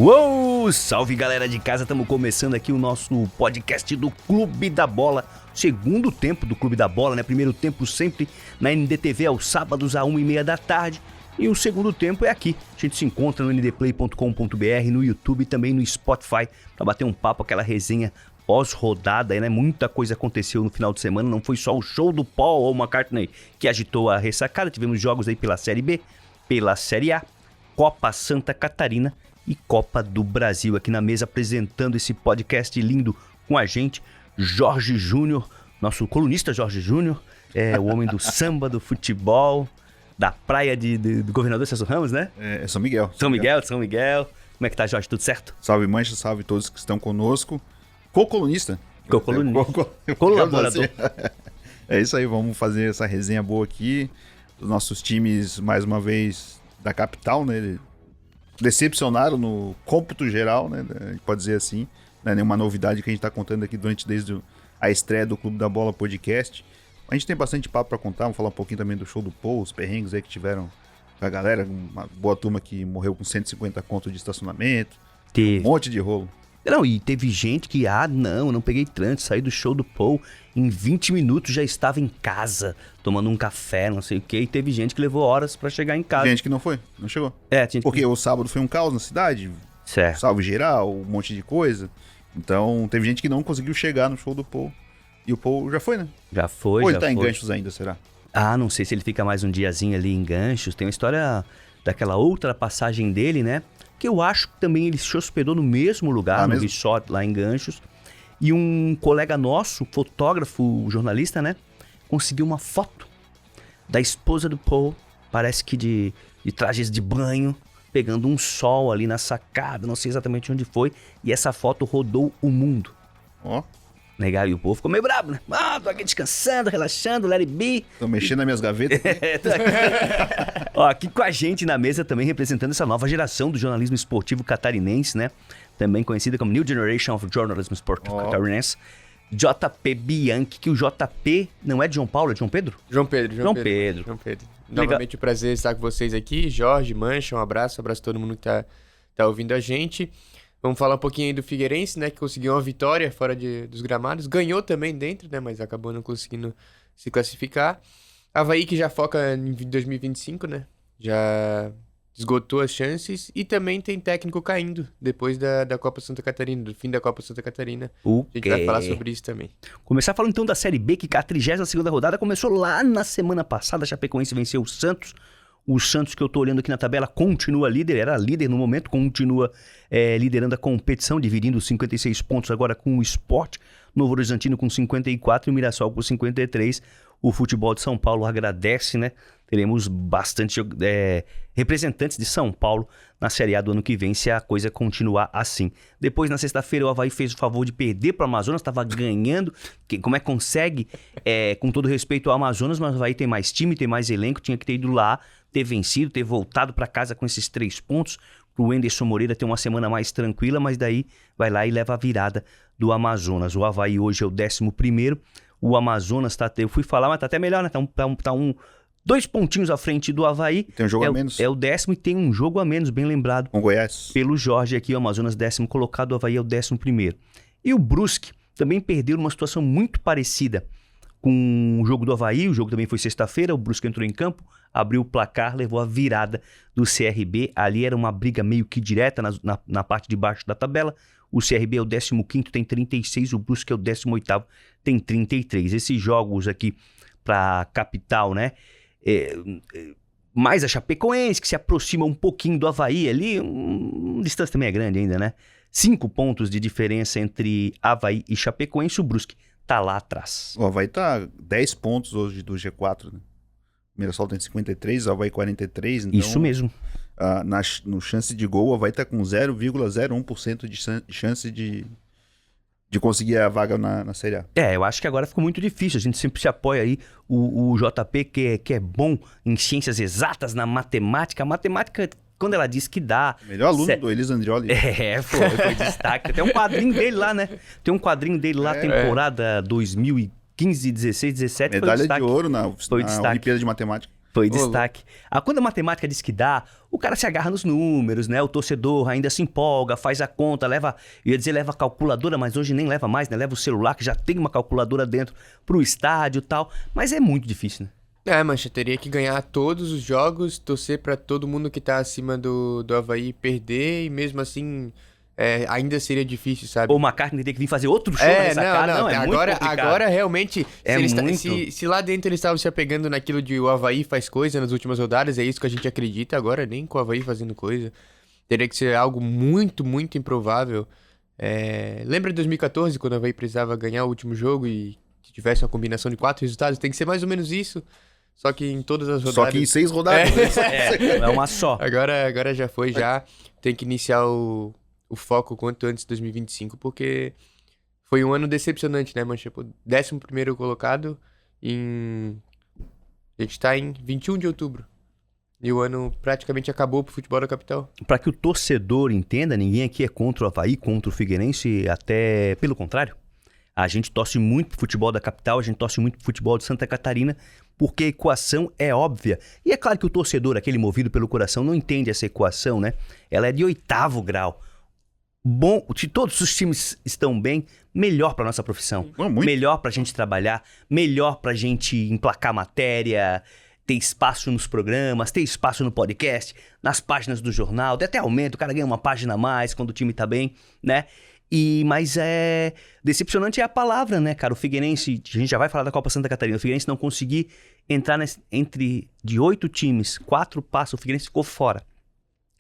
Uou! Salve galera de casa, estamos começando aqui o nosso podcast do Clube da Bola. Segundo tempo do Clube da Bola, né? Primeiro tempo sempre na NDTV aos sábados às 1h30 da tarde. E o segundo tempo é aqui. A gente se encontra no ndplay.com.br, no YouTube e também no Spotify para bater um papo, aquela resenha pós-rodada, né? Muita coisa aconteceu no final de semana, não foi só o show do Paul ou McCartney que agitou a ressacada. Tivemos jogos aí pela Série B, pela Série A, Copa Santa Catarina e Copa do Brasil. Aqui na mesa apresentando esse podcast lindo com a gente, Jorge Júnior, nosso colunista Jorge Júnior, o homem do samba, do futebol, da praia do governador Celso Ramos, né? É São Miguel. São Miguel. Como é que tá, Jorge? Tudo certo? Salve Mancha, salve todos que estão conosco. Co-colunista. Colaborador. É isso aí, vamos fazer essa resenha boa aqui. Os nossos times, mais uma vez, da capital, né? Decepcionaram no cômputo geral, né? Pode dizer assim. Não é nenhuma novidade que a gente está contando aqui desde a estreia do Clube da Bola Podcast. A gente tem bastante papo para contar, vamos falar um pouquinho também do show do Paul, os perrengues aí que tiveram com a galera, uma boa turma que morreu com 150 conto de estacionamento, um monte de rolo. Não, e teve gente que, não peguei trânsito, saí do show do Paul, em 20 minutos já estava em casa, tomando um café, não sei o quê, e teve gente que levou horas pra chegar em casa. Gente que não chegou. Porque o sábado foi um caos na cidade, certo. Salve geral, um monte de coisa, então teve gente que não conseguiu chegar no show do Paul, e o Paul já foi, né? Já foi, Ou ele tá em Ganchos ainda, será? Não sei se ele fica mais um diazinho ali em Ganchos, tem uma história daquela outra passagem dele, né? Que eu acho que também ele se hospedou no mesmo lugar, no resort lá em Ganchos. E um colega nosso, fotógrafo, jornalista, né? Conseguiu uma foto da esposa do Paul, parece que de trajes de banho, pegando um sol ali na sacada, não sei exatamente onde foi. E essa foto rodou o mundo. Ó. Legal, e o povo ficou meio brabo, né? Tô aqui descansando, relaxando, let it be. Tô mexendo nas minhas gavetas. Aqui com a gente na mesa também representando essa nova geração do jornalismo esportivo catarinense, né? Também conhecida como New Generation of Journalism Sportivo Catarinense. JP Bianchi, que o JP não é de João Paulo, é de João Pedro? João Pedro. Novamente, um prazer estar com vocês aqui. Jorge, Mancha, um abraço a todo mundo que tá ouvindo a gente. Vamos falar um pouquinho aí do Figueirense, né, que conseguiu uma vitória fora dos gramados. Ganhou também dentro, né, mas acabou não conseguindo se classificar. Avaí, que já foca em 2025, né, já esgotou as chances. E também tem técnico caindo depois da Copa Santa Catarina, do fim da Copa Santa Catarina. A gente vai falar sobre isso também. Começar falando então da Série B, que a 32ª rodada começou lá na semana passada. A Chapecoense venceu o Santos. O Santos, que eu tô olhando aqui na tabela, continua líder, era líder no momento, continua liderando a competição, dividindo os 56 pontos agora com o Sport, Novo Horizontino com 54 e o Mirassol com 53. O futebol de São Paulo agradece, né? Teremos bastante representantes de São Paulo na Série A do ano que vem, se a coisa continuar assim. Depois, na sexta-feira, o Avaí fez o favor de perder para o Amazonas, estava ganhando. Como é que consegue? Com todo respeito ao Amazonas, mas o Avaí tem mais time, tem mais elenco, tinha que ter ido lá, ter vencido, ter voltado para casa com esses 3 pontos, para o Anderson Moreira ter uma semana mais tranquila, mas daí vai lá e leva a virada do Amazonas. O Avaí hoje é o 11º, o Amazonas eu fui falar, mas tá até melhor, né? Tá 2 pontinhos à frente do Avaí. Tem um jogo a menos. É o 10º e tem um jogo a menos, bem lembrado. Com Goiás. Pelo Jorge aqui, o Amazonas 10º colocado, o Avaí é o 11º. E o Brusque também perdeu numa situação muito parecida com o jogo do Avaí. O jogo também foi sexta-feira, o Brusque entrou em campo, abriu o placar, levou a virada do CRB. Ali era uma briga meio que direta na parte de baixo da tabela. O CRB é o 15º, tem 36, o Brusque é o 18º, tem 33. Esses jogos aqui para capital, né? Mais a Chapecoense, que se aproxima um pouquinho do Avaí ali, a distância também é grande ainda, né? 5 pontos de diferença entre Avaí e Chapecoense, o Brusque tá lá atrás. O Avaí tá 10 pontos hoje do G4, né? O Mirassol tem 53, o Avaí 43, então... Isso mesmo. No chance de gol, o Avaí tá com 0,01% de chance de conseguir a vaga na Série A. Eu acho que agora ficou muito difícil. A gente sempre se apoia aí o JP, que é bom em ciências exatas, na matemática. A matemática, quando ela diz que dá... Melhor aluno do Elis Andrioli. Foi destaque. Tem um quadrinho dele lá, né? Tem um quadrinho dele lá, temporada 2015, 16, 17. Medalha de ouro na Olimpíada de Matemática. Foi destaque. Quando a matemática diz que dá, o cara se agarra nos números, né? O torcedor ainda se empolga, faz a conta, leva a calculadora, mas hoje nem leva mais, né? Leva o celular, que já tem uma calculadora dentro, pro estádio e tal. Mas é muito difícil, né? Mancha, teria que ganhar todos os jogos, torcer pra todo mundo que tá acima do Avaí perder, e mesmo assim, ainda seria difícil, sabe? Ou o McCartney teria que vir fazer outro show nessa cara. Não, é muito complicado. Agora realmente, muito... se lá dentro eles estavam se apegando naquilo de o Avaí faz coisa nas últimas rodadas, é isso que a gente acredita, agora nem com o Avaí fazendo coisa. Teria que ser algo muito, muito improvável. Lembra de 2014, quando o Avaí precisava ganhar o último jogo e que tivesse uma combinação de 4 resultados? Tem que ser mais ou menos isso. Só que em todas as rodadas... Só que em 6 rodadas. É uma só. Agora já foi, já tem que iniciar o foco quanto antes de 2025, porque foi um ano decepcionante, né, Mancha? 11º colocado a gente tá em 21 de outubro. E o ano praticamente acabou pro futebol da capital. Para que o torcedor entenda, ninguém aqui é contra o Avaí, contra o Figueirense, até pelo contrário. A gente torce muito pro futebol da capital, a gente torce muito pro futebol de Santa Catarina, porque a equação é óbvia. E é claro que o torcedor, aquele movido pelo coração, não entende essa equação, né? Ela é de 8º grau. Bom, se todos os times estão bem, melhor para nossa profissão. Melhor para a gente trabalhar, melhor para a gente emplacar matéria, ter espaço nos programas, ter espaço no podcast, nas páginas do jornal, até aumenta, o cara ganha uma página a mais quando o time tá bem, né? Mas decepcionante é a palavra, né, cara? O Figueirense, a gente já vai falar da Copa Santa Catarina, o Figueirense não conseguir entrar entre de 8 times, 4 passam, o Figueirense ficou fora.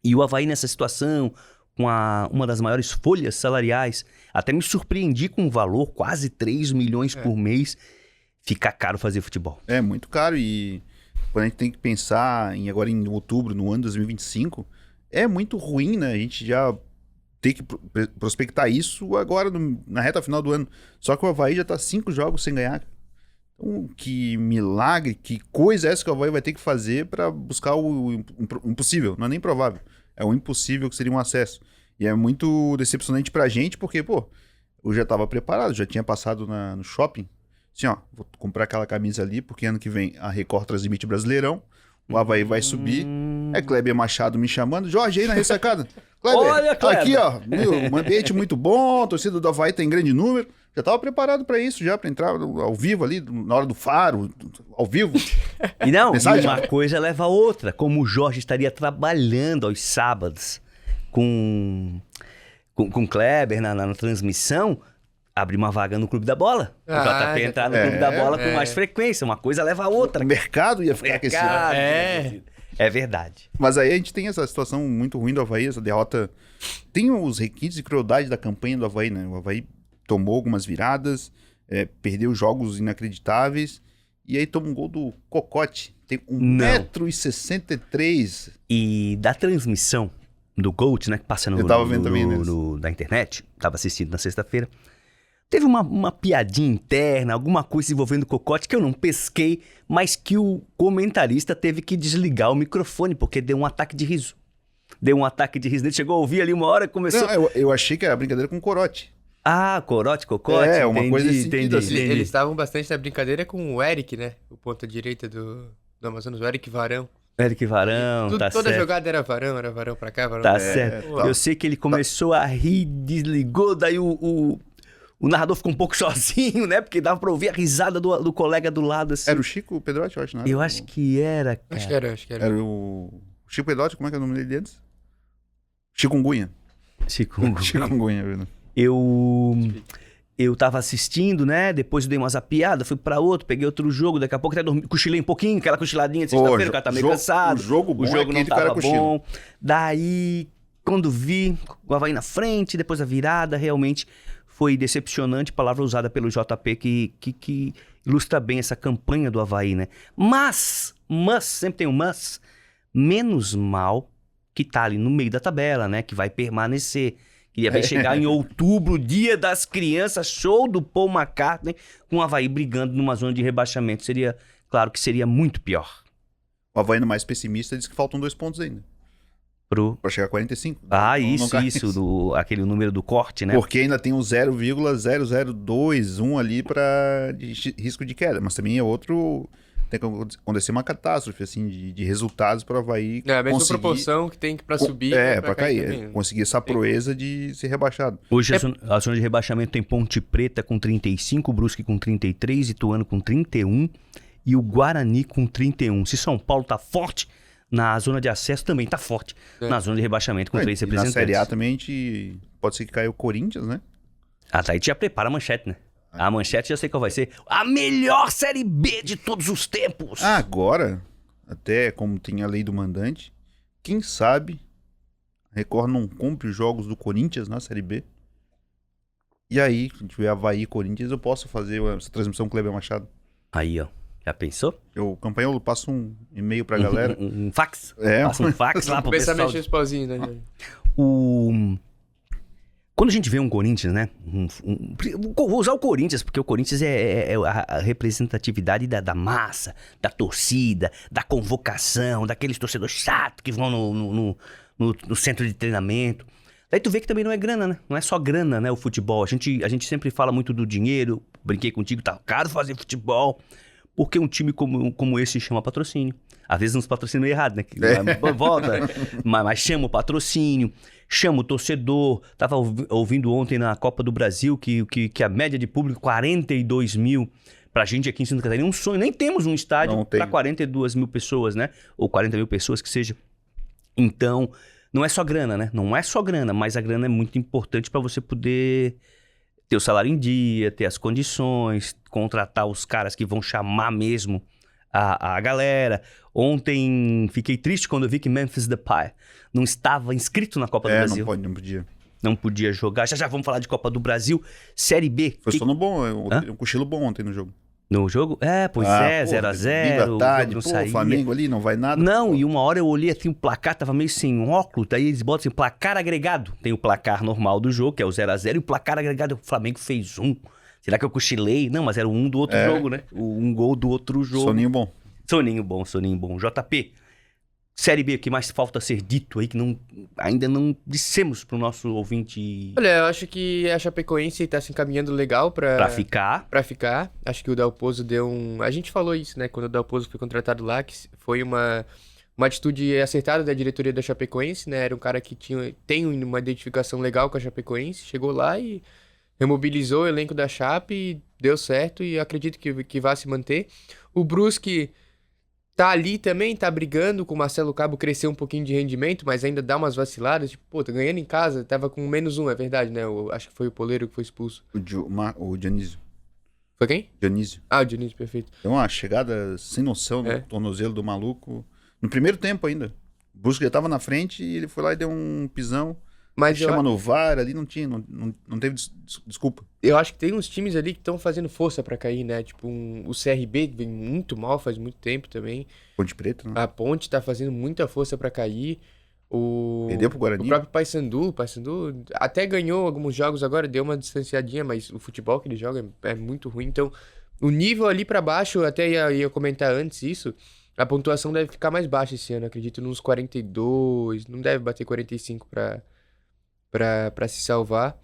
E o Avaí nessa situação, com uma das maiores folhas salariais, até me surpreendi com o valor, quase 3 milhões por mês, fica caro fazer futebol. É muito caro, e quando a gente tem que pensar agora em outubro, no ano 2025, é muito ruim, né? A gente já tem que prospectar isso agora na reta final do ano. Só que o Avaí já tá 5 jogos sem ganhar. Então, que milagre, que coisa é essa que o Avaí vai ter que fazer para buscar o impossível? Não é nem provável. É o impossível, que seria um acesso. E é muito decepcionante pra gente, porque, eu já tava preparado, já tinha passado no shopping. Assim, vou comprar aquela camisa ali, porque ano que vem a Record transmite Brasileirão, o Avaí vai subir. Kleber Machado me chamando. Jorge, aí na ressacada. Kleber, olha, Kleber. Aqui, um ambiente muito bom, a torcida do Avaí tem grande número. Já tava preparado pra isso, já pra entrar ao vivo ali, na hora do faro, ao vivo. E uma coisa leva a outra. Como o Jorge estaria trabalhando aos sábados com Kleber na transmissão, abrir uma vaga no Clube da Bola. O JP entrar no Clube da Bola com mais frequência. Uma coisa leva a outra. O mercado ia ficar aquecido. É verdade. Mas aí a gente tem essa situação muito ruim do Avaí, essa derrota. Tem os requintes e crueldade da campanha do Avaí, né? O Avaí tomou algumas viradas, perdeu jogos inacreditáveis, e aí toma um gol do Cocote. Tem 1,63 m. E da transmissão do Gold, né, que passa Eu tava vendo também da internet, tava assistindo na sexta-feira, teve uma piadinha interna, alguma coisa envolvendo o Cocote que eu não pesquei, mas que o comentarista teve que desligar o microfone, porque deu um ataque de riso. Ele chegou a ouvir ali uma hora e começou... Não, eu achei que era brincadeira com o Corote. Cocote. Uma coisa assim. Eles estavam bastante na brincadeira com o Eric, né? O ponta direita do Amazonas, o Eric Varão. Toda jogada era Varão pra cá, Varão tá pra certo. Eu sei que ele começou a rir, desligou, daí o narrador ficou um pouco sozinho, né? Porque dava pra ouvir a risada do colega do lado, assim. Era o Chico Pedrotti, eu acho, né? Eu acho que era, cara. Acho que era. Era o Chico Pedrotti, como é que é o nome dele antes? Chikungunya, velho. Eu tava assistindo, né? Depois eu dei uma zapiada, fui pra outro, peguei outro jogo, daqui a pouco até cochilei um pouquinho, aquela cochiladinha de sexta-feira, o cara tá meio cansado. O jogo não tava bom. Daí, quando vi o Avaí na frente, depois a virada, realmente foi decepcionante, palavra usada pelo JP, que ilustra bem essa campanha do Avaí, né? Mas, sempre tem um mas, menos mal que tá ali no meio da tabela, né? Que vai permanecer. Queria ver chegar em outubro, dia das crianças, show do Paul McCartney, com o Avaí brigando numa zona de rebaixamento. Claro que seria muito pior. O Avaí, mais pessimista, diz que faltam 2 pontos ainda. Pra chegar a 45. Isso, aquele número do corte, né? Porque ainda tem um 0,0021 ali de risco de queda. Mas também é outro tem que acontecer uma catástrofe, assim, de resultados para o Avaí É a mesma conseguir... proporção que tem pra subir. Pra cair. Também, né? Conseguir essa proeza de ser rebaixado. Hoje a zona de rebaixamento tem Ponte Preta com 35, Brusque com 33, Ituano com 31 e o Guarani com 31. Se São Paulo tá forte, na zona de acesso também tá forte. Na zona de rebaixamento com 3 E representantes. na Série A também pode ser que caia o Corinthians, né? Ah, tá aí já prepara a manchete, né? A manchete já sei qual vai ser. A melhor Série B de todos os tempos. Agora, até como tem a lei do mandante, quem sabe a Record não compre os jogos do Corinthians na Série B. E aí, se tiver Avaí e Corinthians, eu posso fazer essa transmissão com o Kleber Machado. Aí, ó. Já pensou? Eu, campanha, eu passo um e-mail pra galera. Um fax? É. Passa um fax lá pro Começa a pessoal. mexer os pauzinhos, né? Quando a gente vê um Corinthians, né? Vou usar o Corinthians, porque o Corinthians é a representatividade da massa, da torcida, da convocação, daqueles torcedores chatos que vão no centro de treinamento. Daí tu vê que também não é grana, né? Não é só grana, né? O futebol. A gente sempre fala muito do dinheiro. Brinquei contigo, tá caro fazer futebol. Porque um time como esse chama patrocínio. Às vezes uns patrocínios errados, né? Volta, mas chama o patrocínio, chama o torcedor. Tava ouvindo ontem na Copa do Brasil que a média de público 42 mil. Pra gente aqui em Santa Catarina é um sonho. Nem temos um estádio para 42 mil pessoas, né? Ou 40 mil pessoas que seja. Então, não é só grana, né? Não é só grana, mas a grana é muito importante para você poder ter o salário em dia, ter as condições, contratar os caras que vão chamar mesmo a galera. Ontem fiquei triste quando eu vi que Memphis Depay não estava inscrito na Copa do Brasil. Não podia. Não podia jogar. Já vamos falar de Copa do Brasil. Série B. Foi sono bom, um cochilo bom ontem no jogo. No jogo? 0x0. Tarde, não o Flamengo ali não vai nada. Não, e uma hora eu olhei assim, o placar tava meio sem óculos, daí eles botam assim, placar agregado. Tem o placar normal do jogo, que é o 0x0, e o placar agregado, o Flamengo fez 1. Será que eu cochilei? Não, mas era o 1 do outro jogo, né? Um gol do outro jogo. Soninho bom. Soninho bom. JP, Série B, o que mais falta ser dito aí, que ainda não dissemos pro nosso ouvinte... Olha, eu acho que a Chapecoense tá se encaminhando legal pra ficar. Acho que o Dalpozo deu um... A gente falou isso, né? Quando o Dalpozo foi contratado lá, que foi uma atitude acertada da diretoria da Chapecoense, né? Era um cara que tem uma identificação legal com a Chapecoense, chegou lá e remobilizou o elenco da Chape, deu certo e acredito que vai se manter. O Brusque tá ali também, tá brigando com o Marcelo Cabo, cresceu um pouquinho de rendimento, mas ainda dá umas vaciladas. Tipo, pô, tá ganhando em casa, tava com -1, é verdade, né? Acho que foi o Poleiro que foi expulso. O Dionísio. Foi quem? Dionísio. Ah, o Dionísio, perfeito. Deu uma chegada sem noção no tornozelo do maluco. No primeiro tempo ainda. O Brusque já tava na frente e ele foi lá e deu um pisão. Mas chama no VAR, ali não teve desculpa. Eu acho que tem uns times ali que estão fazendo força pra cair, né? Tipo, o CRB vem muito mal faz muito tempo também. Ponte Preta, né? A Ponte tá fazendo muita força pra cair. Perdeu pro Guarani. O próprio Paysandu até ganhou alguns jogos agora, deu uma distanciadinha, mas o futebol que ele joga é muito ruim. Então, o nível ali pra baixo, eu até ia comentar antes isso, a pontuação deve ficar mais baixa esse ano, acredito, nos 42, não deve bater 45 pra se salvar.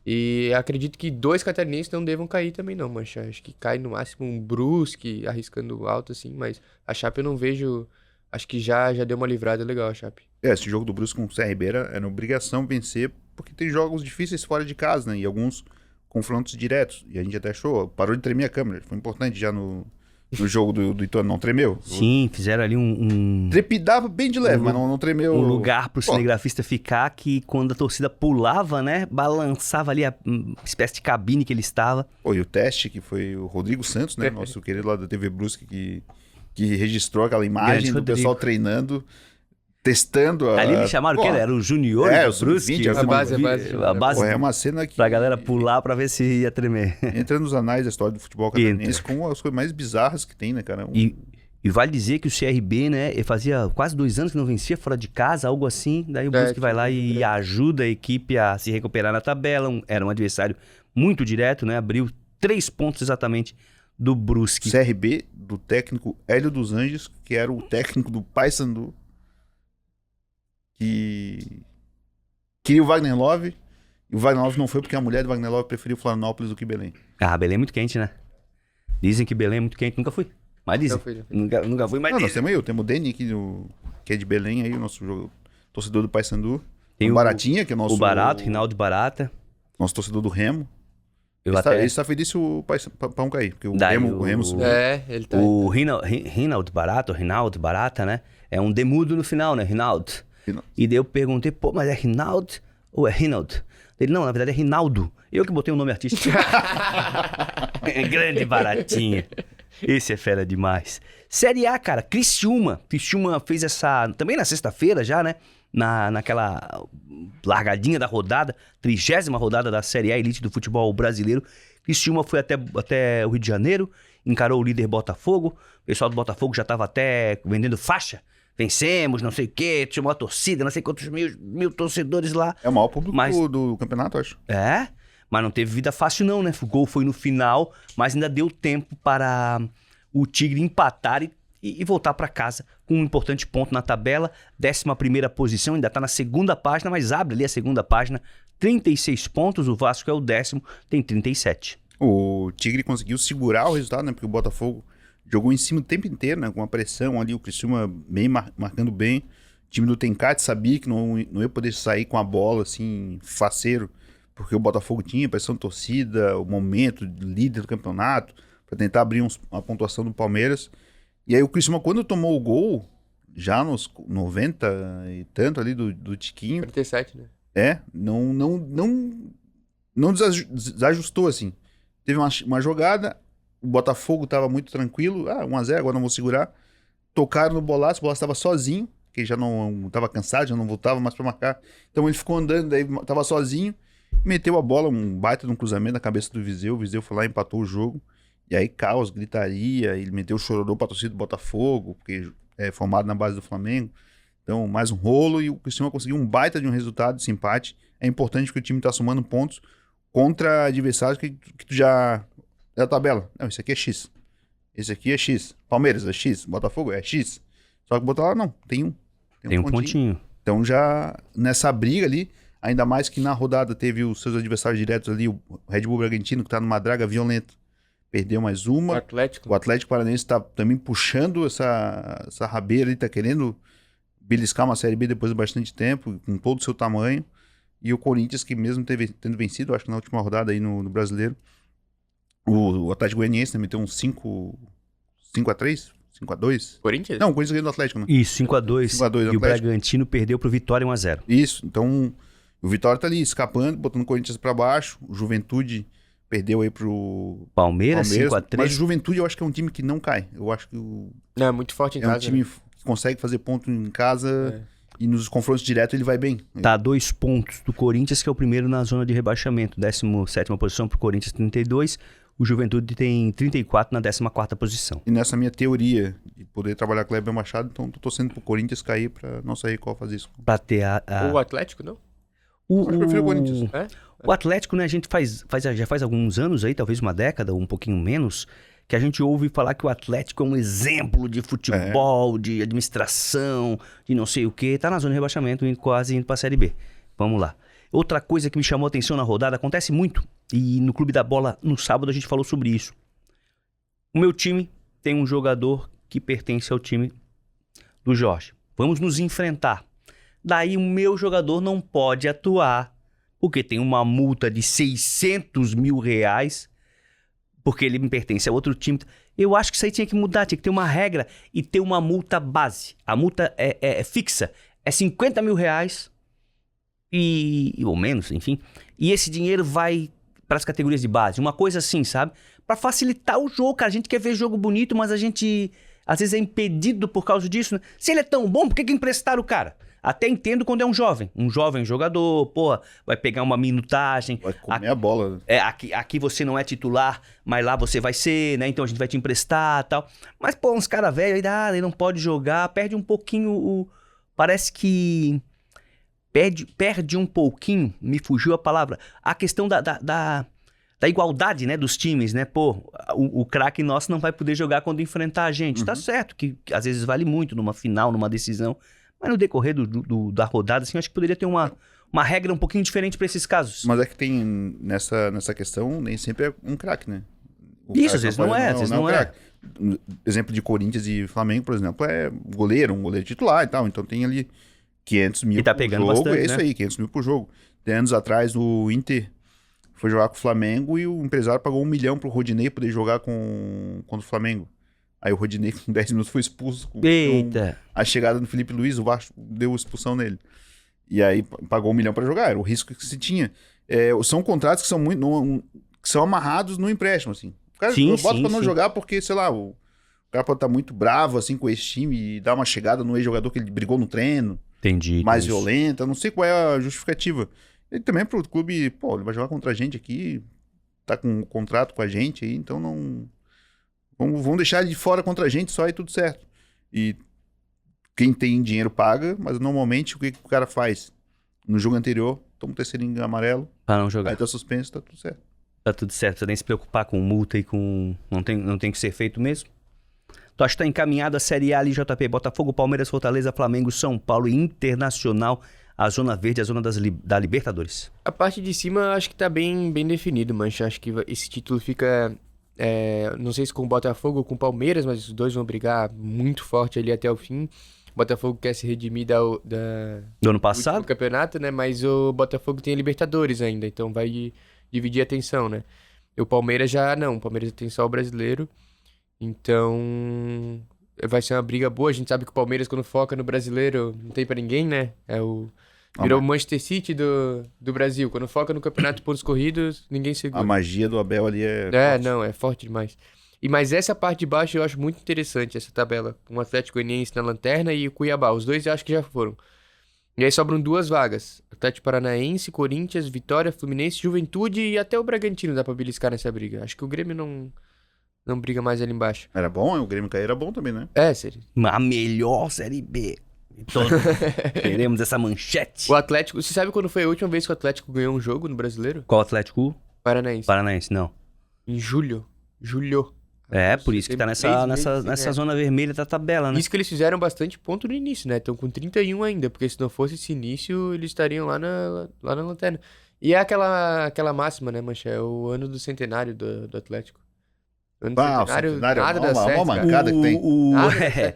E acredito que 2 catarinenses não devam cair também não, mancha. Acho que cai no máximo um Brusque, arriscando alto assim, mas a Chape eu não vejo... Acho que já deu uma livrada legal a Chape. Esse jogo do Brusque com o CRB era obrigação vencer, porque tem jogos difíceis fora de casa, né? E alguns confrontos diretos. E a gente até achou, parou de tremer a câmera. Foi importante já no jogo do Ituano, não tremeu. Sim, fizeram ali Trepidava bem de leve, mas não tremeu. Um lugar pro cinegrafista ficar que quando a torcida pulava, né? Balançava ali a espécie de cabine que ele estava. E o teste, que foi o Rodrigo Santos, né? Nosso querido lá da TV Brusque, que registrou aquela imagem do pessoal treinando, testando. Ali me chamaram o que? Era o Junior do Brusque? A base. A base é uma cena que... Pra galera pular pra ver se ia tremer. Entra nos anais da história do futebol catarinense com as coisas mais bizarras que tem, né, cara? E vale dizer que o CRB, né, fazia quase 2 anos que não vencia fora de casa, algo assim. Daí o Brusque vai lá e ajuda a equipe a se recuperar na tabela. Era um adversário muito direto, né? Abriu 3 pontos exatamente do Brusque. CRB, do técnico Hélio dos Anjos, que era o técnico do Paysandu, que queria o Wagner Love, e o Wagner Love não foi porque a mulher do Wagner Love preferiu Florianópolis do que Belém. Belém é muito quente, né? Dizem que Belém é muito quente, nunca fui. Mas dizem, nunca fui, mas Não, nós dizem. temos o Deni aqui, que é de Belém aí, o nosso torcedor do Paysandu. Tem o Baratinha, que é nosso... O Barato, Rinaldo Barata. Nosso torcedor do Remo. Eu Ele até... está feliz o Pão cair, porque o Daí Remo subiu. Ele tá. O Rinaldo Barata, né? É um demudo no final, né? Rinaldo. E daí eu perguntei, pô, mas é Rinaldo ou é Rinaldo? Ele, não, na verdade é Rinaldo. Eu que botei o nome artístico. Grande Baratinha. Esse é fera demais. Série A, cara, Criciúma. Criciúma fez essa... Também na sexta-feira já, né? Naquela largadinha da rodada, 30ª rodada da Série A Elite do futebol brasileiro. Criciúma foi até o Rio de Janeiro, encarou o líder Botafogo. O pessoal do Botafogo já estava até vendendo faixa. Vencemos, não sei o quê, tinha uma torcida, não sei quantos mil torcedores lá. É o maior público do campeonato, acho. É, mas não teve vida fácil não, né? O gol foi no final, mas ainda deu tempo para o Tigre empatar e voltar para casa com um importante ponto na tabela. 11ª posição, ainda está na segunda página, mas abre ali a segunda página. 36 pontos, o Vasco é o 10º, tem 37. O Tigre conseguiu segurar o resultado, né? Porque o Botafogo jogou em cima o tempo inteiro, né? Com a pressão ali, o Criciúma bem marcando bem. O time do Tencate sabia que não ia poder sair com a bola, assim, faceiro, porque o Botafogo tinha pressão de torcida, o momento de líder do campeonato, para tentar abrir uma pontuação do Palmeiras. E aí o Criciúma, quando tomou o gol, já nos 90 e tanto ali do Tiquinho... 37, né? Não desajustou, assim. Teve uma jogada, o Botafogo tava muito tranquilo, 1-0, agora não vou segurar. Tocaram no Bolaço, o Bolaço tava sozinho, que já não tava cansado, já não voltava mais pra marcar. Então ele ficou andando, daí tava sozinho, meteu a bola, um baita de um cruzamento na cabeça do Viseu. O Viseu foi lá e empatou o jogo. E aí caos, gritaria, ele meteu o chororô pra torcida do Botafogo, porque é formado na base do Flamengo. Então, mais um rolo, e o Criciúma conseguiu um baita de um resultado, esse empate. É importante porque o time tá somando pontos contra adversários que tu já... É a tabela. Não, esse aqui é X. Esse aqui é X. Palmeiras é X. Botafogo é X. Só que botar lá, não. Tem um pontinho. Então, já nessa briga ali, ainda mais que na rodada teve os seus adversários diretos ali, o Red Bull Bragantino, que tá numa draga violenta. Perdeu mais uma. O Atlético Paranaense tá também puxando essa rabeira ali, tá querendo beliscar uma Série B depois de bastante tempo, com todo o seu tamanho. E o Corinthians, que mesmo tendo vencido, acho que na última rodada aí no Brasileiro, o Atlético Goianiense, né, meteu um 5-3? 5-2? Corinthians? Não, o Corinthians ganhou do Atlético, né? Isso, 5-2. 5-2 e o Bragantino perdeu pro Vitória 1-0. Isso, então o Vitória tá ali escapando, botando o Corinthians pra baixo. O Juventude perdeu aí pro Palmeiras 5-3. Mas o Juventude eu acho que é um time que não cai. Eu acho que Não, é muito forte em casa. É um time que consegue fazer ponto em casa e nos confrontos diretos ele vai bem. Tá a 2 pontos do Corinthians, que é o primeiro na zona de rebaixamento. 17ª posição pro Corinthians, 32. O Juventude tem 34 na 14ª posição. E nessa minha teoria de poder trabalhar com o Kleber Machado, então tô torcendo pro Corinthians cair pra não sair qual fazer isso. Pra ter O Atlético, não? Eu prefiro o Corinthians. O Atlético, né, a gente já faz alguns anos aí, talvez uma década ou um pouquinho menos, que a gente ouve falar que o Atlético é um exemplo de futebol, de administração, de não sei o quê. Tá na zona de rebaixamento, quase indo pra Série B. Vamos lá. Outra coisa que me chamou a atenção na rodada, acontece muito, e no Clube da Bola, no sábado, a gente falou sobre isso. O meu time tem um jogador que pertence ao time do Jorge. Vamos nos enfrentar. Daí o meu jogador não pode atuar, porque tem uma multa de R$600 mil, porque ele me pertence a outro time. Eu acho que isso aí tinha que mudar, tinha que ter uma regra e ter uma multa base. A multa é fixa, é R$50 mil, ou menos, enfim. E esse dinheiro vai para as categorias de base, uma coisa assim, sabe? Para facilitar o jogo, cara. A gente quer ver jogo bonito, mas a gente às vezes é impedido por causa disso, né? Se ele é tão bom, por que emprestaram o cara? Até entendo quando é um jovem jogador, porra, vai pegar uma minutagem. Vai comer a bola. Aqui você não é titular, mas lá você vai ser, né? Então a gente vai te emprestar e tal. Mas, pô, uns caras velhos aí, ele não pode jogar, perde um pouquinho parece que perde um pouquinho, me fugiu a palavra, a questão da igualdade, né, dos times, né? Pô, o craque nosso não vai poder jogar quando enfrentar a gente. Tá certo que às vezes vale muito numa final, numa decisão. Mas no decorrer da rodada, assim, acho que poderia ter uma regra um pouquinho diferente para esses casos. Mas é que tem, nessa questão, nem sempre é um craque, né? Isso, às vezes não é, às vezes não é. Exemplo de Corinthians e Flamengo, por exemplo, é um goleiro titular e tal. Então tem ali 500 mil E tá por pegando jogo. bastante, É isso né? aí, 500 mil por jogo. 10 anos atrás, o Inter foi jogar com o Flamengo e o empresário pagou 1 milhão pro Rodinei poder jogar contra o Flamengo. Aí o Rodinei, com 10 minutos, foi expulso. Eita. A chegada do Felipe Luiz, o Vasco deu expulsão nele. E aí pagou 1 milhão pra jogar, era o risco que se tinha. São contratos que são que são amarrados no empréstimo, assim. O cara bota pra não jogar porque, sei lá, o cara pode estar muito bravo, assim, com esse time e dar uma chegada no ex-jogador que ele brigou no treino. Entendi. Mais violenta, não sei qual é a justificativa. Ele também pro clube, pô, ele vai jogar contra a gente aqui, tá com um contrato com a gente aí, então não... Vamos deixar ele de fora contra a gente só e tudo certo. E quem tem dinheiro paga, mas normalmente o que o cara faz? No jogo anterior, toma um terceirinho amarelo, Pra não jogar. aí tá suspenso, tá tudo certo. Tá tudo certo, você nem se preocupar com multa e com... Não tem que ser feito mesmo? Tu acha que tá encaminhado a Série A ali, JP? Botafogo, Palmeiras, Fortaleza, Flamengo, São Paulo e Internacional, a Zona Verde, a Zona da Libertadores. A parte de cima eu acho que tá bem definido, Mancha. Acho que esse título fica... não sei se com o Botafogo ou com o Palmeiras, mas os dois vão brigar muito forte ali até o fim. O Botafogo quer se redimir Do ano passado? do campeonato, né? Mas o Botafogo tem a Libertadores ainda, então vai dividir a atenção, né? E o Palmeiras já não. O Palmeiras tem só o brasileiro. Então vai ser uma briga boa. A gente sabe que o Palmeiras, quando foca no brasileiro, não tem pra ninguém, né? Virou o Manchester City do Brasil. Quando foca no campeonato de pontos corridos, ninguém segura. A magia do Abel ali é forte. Não, é forte demais. Mas essa parte de baixo eu acho muito interessante, essa tabela. Com o Atlético Goianiense na lanterna e o Cuiabá. Os dois eu acho que já foram. E aí sobram 2 vagas. Atlético Paranaense, Corinthians, Vitória, Fluminense, Juventude e até o Bragantino dá pra beliscar nessa briga. Acho que o Grêmio não briga mais ali embaixo. Era bom, o Grêmio cair era bom também, né? Sério. A melhor Série B. Teremos essa manchete. O Atlético... Você sabe quando foi a última vez que o Atlético ganhou um jogo no Brasileiro? Qual Atlético? Paranaense. Paranaense, não. Em julho. Por isso que tá nessa zona vermelha da tabela, né? Isso que eles fizeram bastante ponto no início, né? Estão com 31 ainda, porque se não fosse esse início, eles estariam lá na lanterna. E é aquela máxima, né, Mancha? É o ano do centenário do Atlético. Ano do centenário, nada dá certo, uma mancada que tem.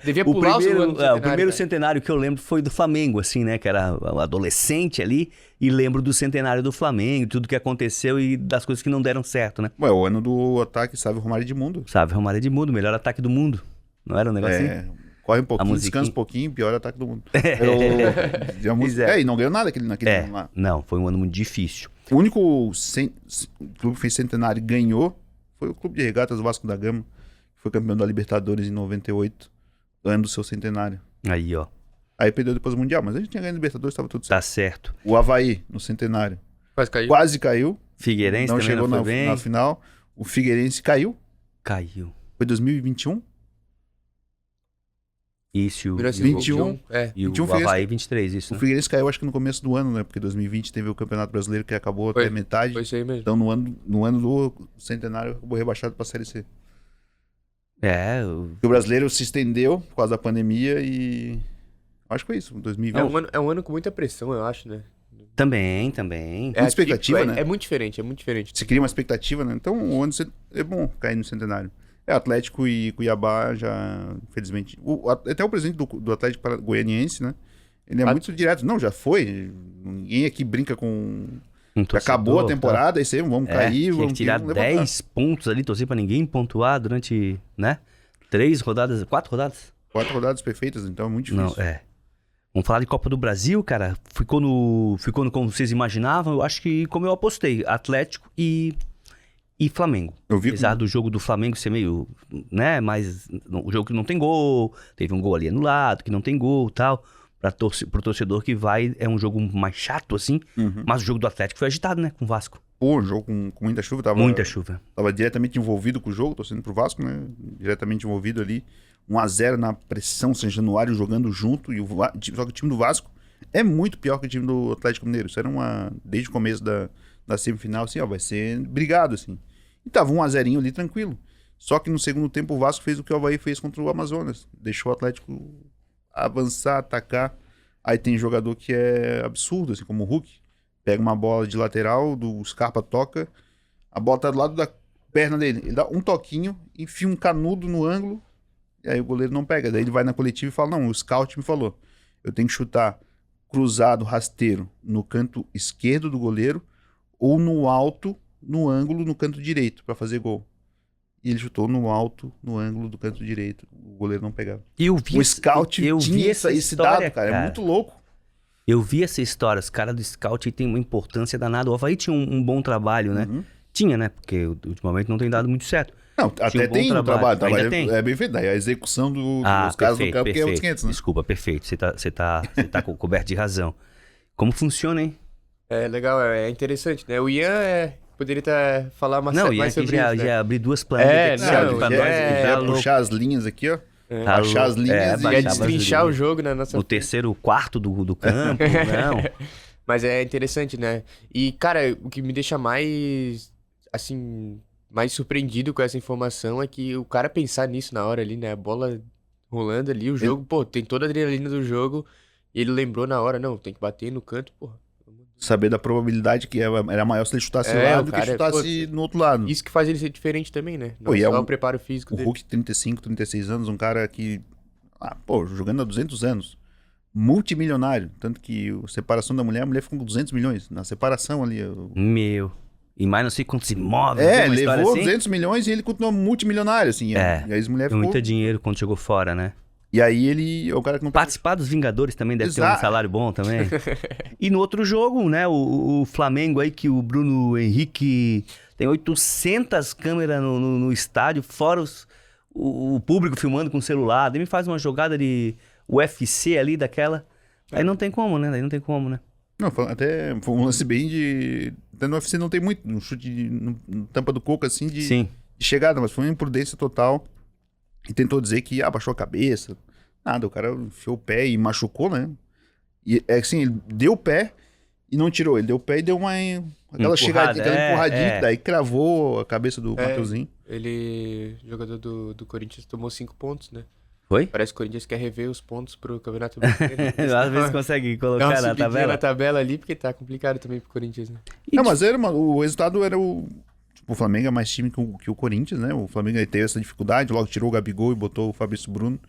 Devia pular o primeiro centenário que eu lembro foi do Flamengo, assim, né? Que era adolescente ali, e lembro do centenário do Flamengo, tudo que aconteceu e das coisas que não deram certo, né? Ué, o ano do ataque, sabe, Romário Edmundo. Sabe, Romário Edmundo, melhor ataque do mundo. Não era um negócio assim? Corre um pouquinho, descansa um pouquinho, pior ataque do mundo. E não ganhou nada naquele ano lá. Não, foi um ano muito difícil. O único clube que fez centenário e ganhou foi o Clube de Regatas Vasco da Gama, que foi campeão da Libertadores em 98, ano do seu centenário. Aí, ó. Aí perdeu depois o Mundial, mas a gente tinha ganho a Libertadores, estava tudo certo. Tá certo. O Avaí, no centenário, quase caiu. Figueirense não também chegou não foi bem. na final. O Figueirense caiu. Foi 2021? Isso, o 21. E 21 o Avaí 23, isso, O né? Figueirense caiu acho que no começo do ano, né? Porque 2020 teve o Campeonato Brasileiro que acabou até metade. Foi isso aí mesmo. Então no ano do centenário acabou rebaixado pra Série C. O brasileiro se estendeu por causa da pandemia e... Acho que foi isso, 2020. É um ano com muita pressão, eu acho, né? Também. Muita expectativa, né? É muito diferente. Você cria uma expectativa, né? Então é bom cair no centenário. Atlético e Cuiabá já, infelizmente... Até o presidente do Atlético Goianiense, né? Ele é muito direto. Não, já foi. Ninguém aqui brinca com... Acabou a temporada, aí vamos cair, vamos tirar 10 pontos ali, torcer pra ninguém pontuar durante, né? 4 rodadas? 4 rodadas perfeitas, então é muito difícil. Não, Vamos falar de Copa do Brasil, cara. Ficou no como vocês imaginavam. Eu acho que como eu apostei, Atlético e Flamengo. Eu vi Apesar do jogo do Flamengo ser meio, né? Mas o jogo que não tem gol, teve um gol ali anulado, que não tem gol e tal. Pro torcedor que vai, é um jogo mais chato, assim. Mas o jogo do Atlético foi agitado, né? Com o Vasco. Pô, um jogo com muita chuva. Muita chuva. Tava diretamente envolvido com o jogo, torcendo pro Vasco, né? Diretamente envolvido ali. 1-0 na pressão, São Januário jogando junto. Só que o time do Vasco é muito pior que o time do Atlético Mineiro. Isso era desde o começo da semifinal, assim, vai ser brigado, assim. E tava 1-0 ali tranquilo. Só que no segundo tempo o Vasco fez o que o Avaí fez contra o Amazonas. Deixou o Atlético avançar, atacar. Aí tem jogador que é absurdo, assim, como o Hulk. Pega uma bola de lateral, do Scarpa toca, a bola tá do lado perna dele. Ele dá um toquinho, enfia um canudo no ângulo, e aí o goleiro não pega. Daí ele vai na coletiva e fala, não, o scout me falou, eu tenho que chutar cruzado, rasteiro, no canto esquerdo do goleiro, ou no alto, no ângulo, no canto direito, pra fazer gol. E ele chutou no alto, no ângulo do canto direito. O goleiro não pegava. O scout tinha esse dado, cara. É muito louco. Eu vi essa história. Os caras do scout têm uma importância danada. O Avaí tinha um bom trabalho, né? Tinha, né? Porque ultimamente não tem dado muito certo. Não, até tem um trabalho. É bem feito. A execução dos caras no campo que é outros 500, né? Desculpa, perfeito. Você tá coberto de razão. Como funciona, hein? É legal, é interessante, né? O Ian poderia falar mais sobre isso. Não, já abri 2 planilhas aqui pra nós. Puxar as linhas aqui, ó. Baixar as linhas e destrinchar o jogo na nossa... No terceiro quarto do campo, não. Mas é interessante, né? E, cara, o que me deixa mais, assim, mais surpreendido com essa informação é que o cara pensar nisso na hora ali, né? A bola rolando ali, o jogo, tem toda a adrenalina do jogo, e ele lembrou na hora, não, tem que bater no canto, saber da probabilidade que era maior se ele chutasse lá do que chutasse no outro lado. Isso que faz ele ser diferente também, né? Não só o preparo físico dele. O Hulk, 35, 36 anos, um cara que... jogando há 200 anos. Multimilionário. Tanto que a separação da mulher, a mulher ficou com 200 milhões. Na separação ali. E mais não sei quantos imóveis. Levou assim? 200 milhões e ele continuou multimilionário, assim. E a ex-mulher ficou... muito dinheiro quando chegou fora, né? E aí ele é o cara que não... Participar dos Vingadores também deve ter um salário bom também. E no outro jogo, né, o Flamengo aí, que o Bruno Henrique tem 800 câmeras no estádio, fora o público filmando com o celular. Daí me faz uma jogada de UFC ali daquela. Aí não tem como, né? Não, até foi um lance bem de... Até no UFC não tem muito, um chute no tampa do coco assim de chegada, mas foi uma imprudência total. E tentou dizer que abaixou a cabeça. Nada, o cara enfiou o pé e machucou, né? E é assim, ele deu o pé e não tirou. Ele deu o pé e deu aquela chegadinha, aquela empurradinha, daí cravou a cabeça do Mateuzinho. Ele, jogador do Corinthians, tomou 5 pontos, né? Foi? Parece que o Corinthians quer rever os pontos pro Campeonato Brasileiro. Às vezes consegue colocar na tabela. Na tabela ali, porque tá complicado também pro Corinthians, né? Não, mas o resultado era o Flamengo é mais time que o Corinthians, né? O Flamengo teve essa dificuldade, logo tirou o Gabigol e botou o Fabrício Bruno.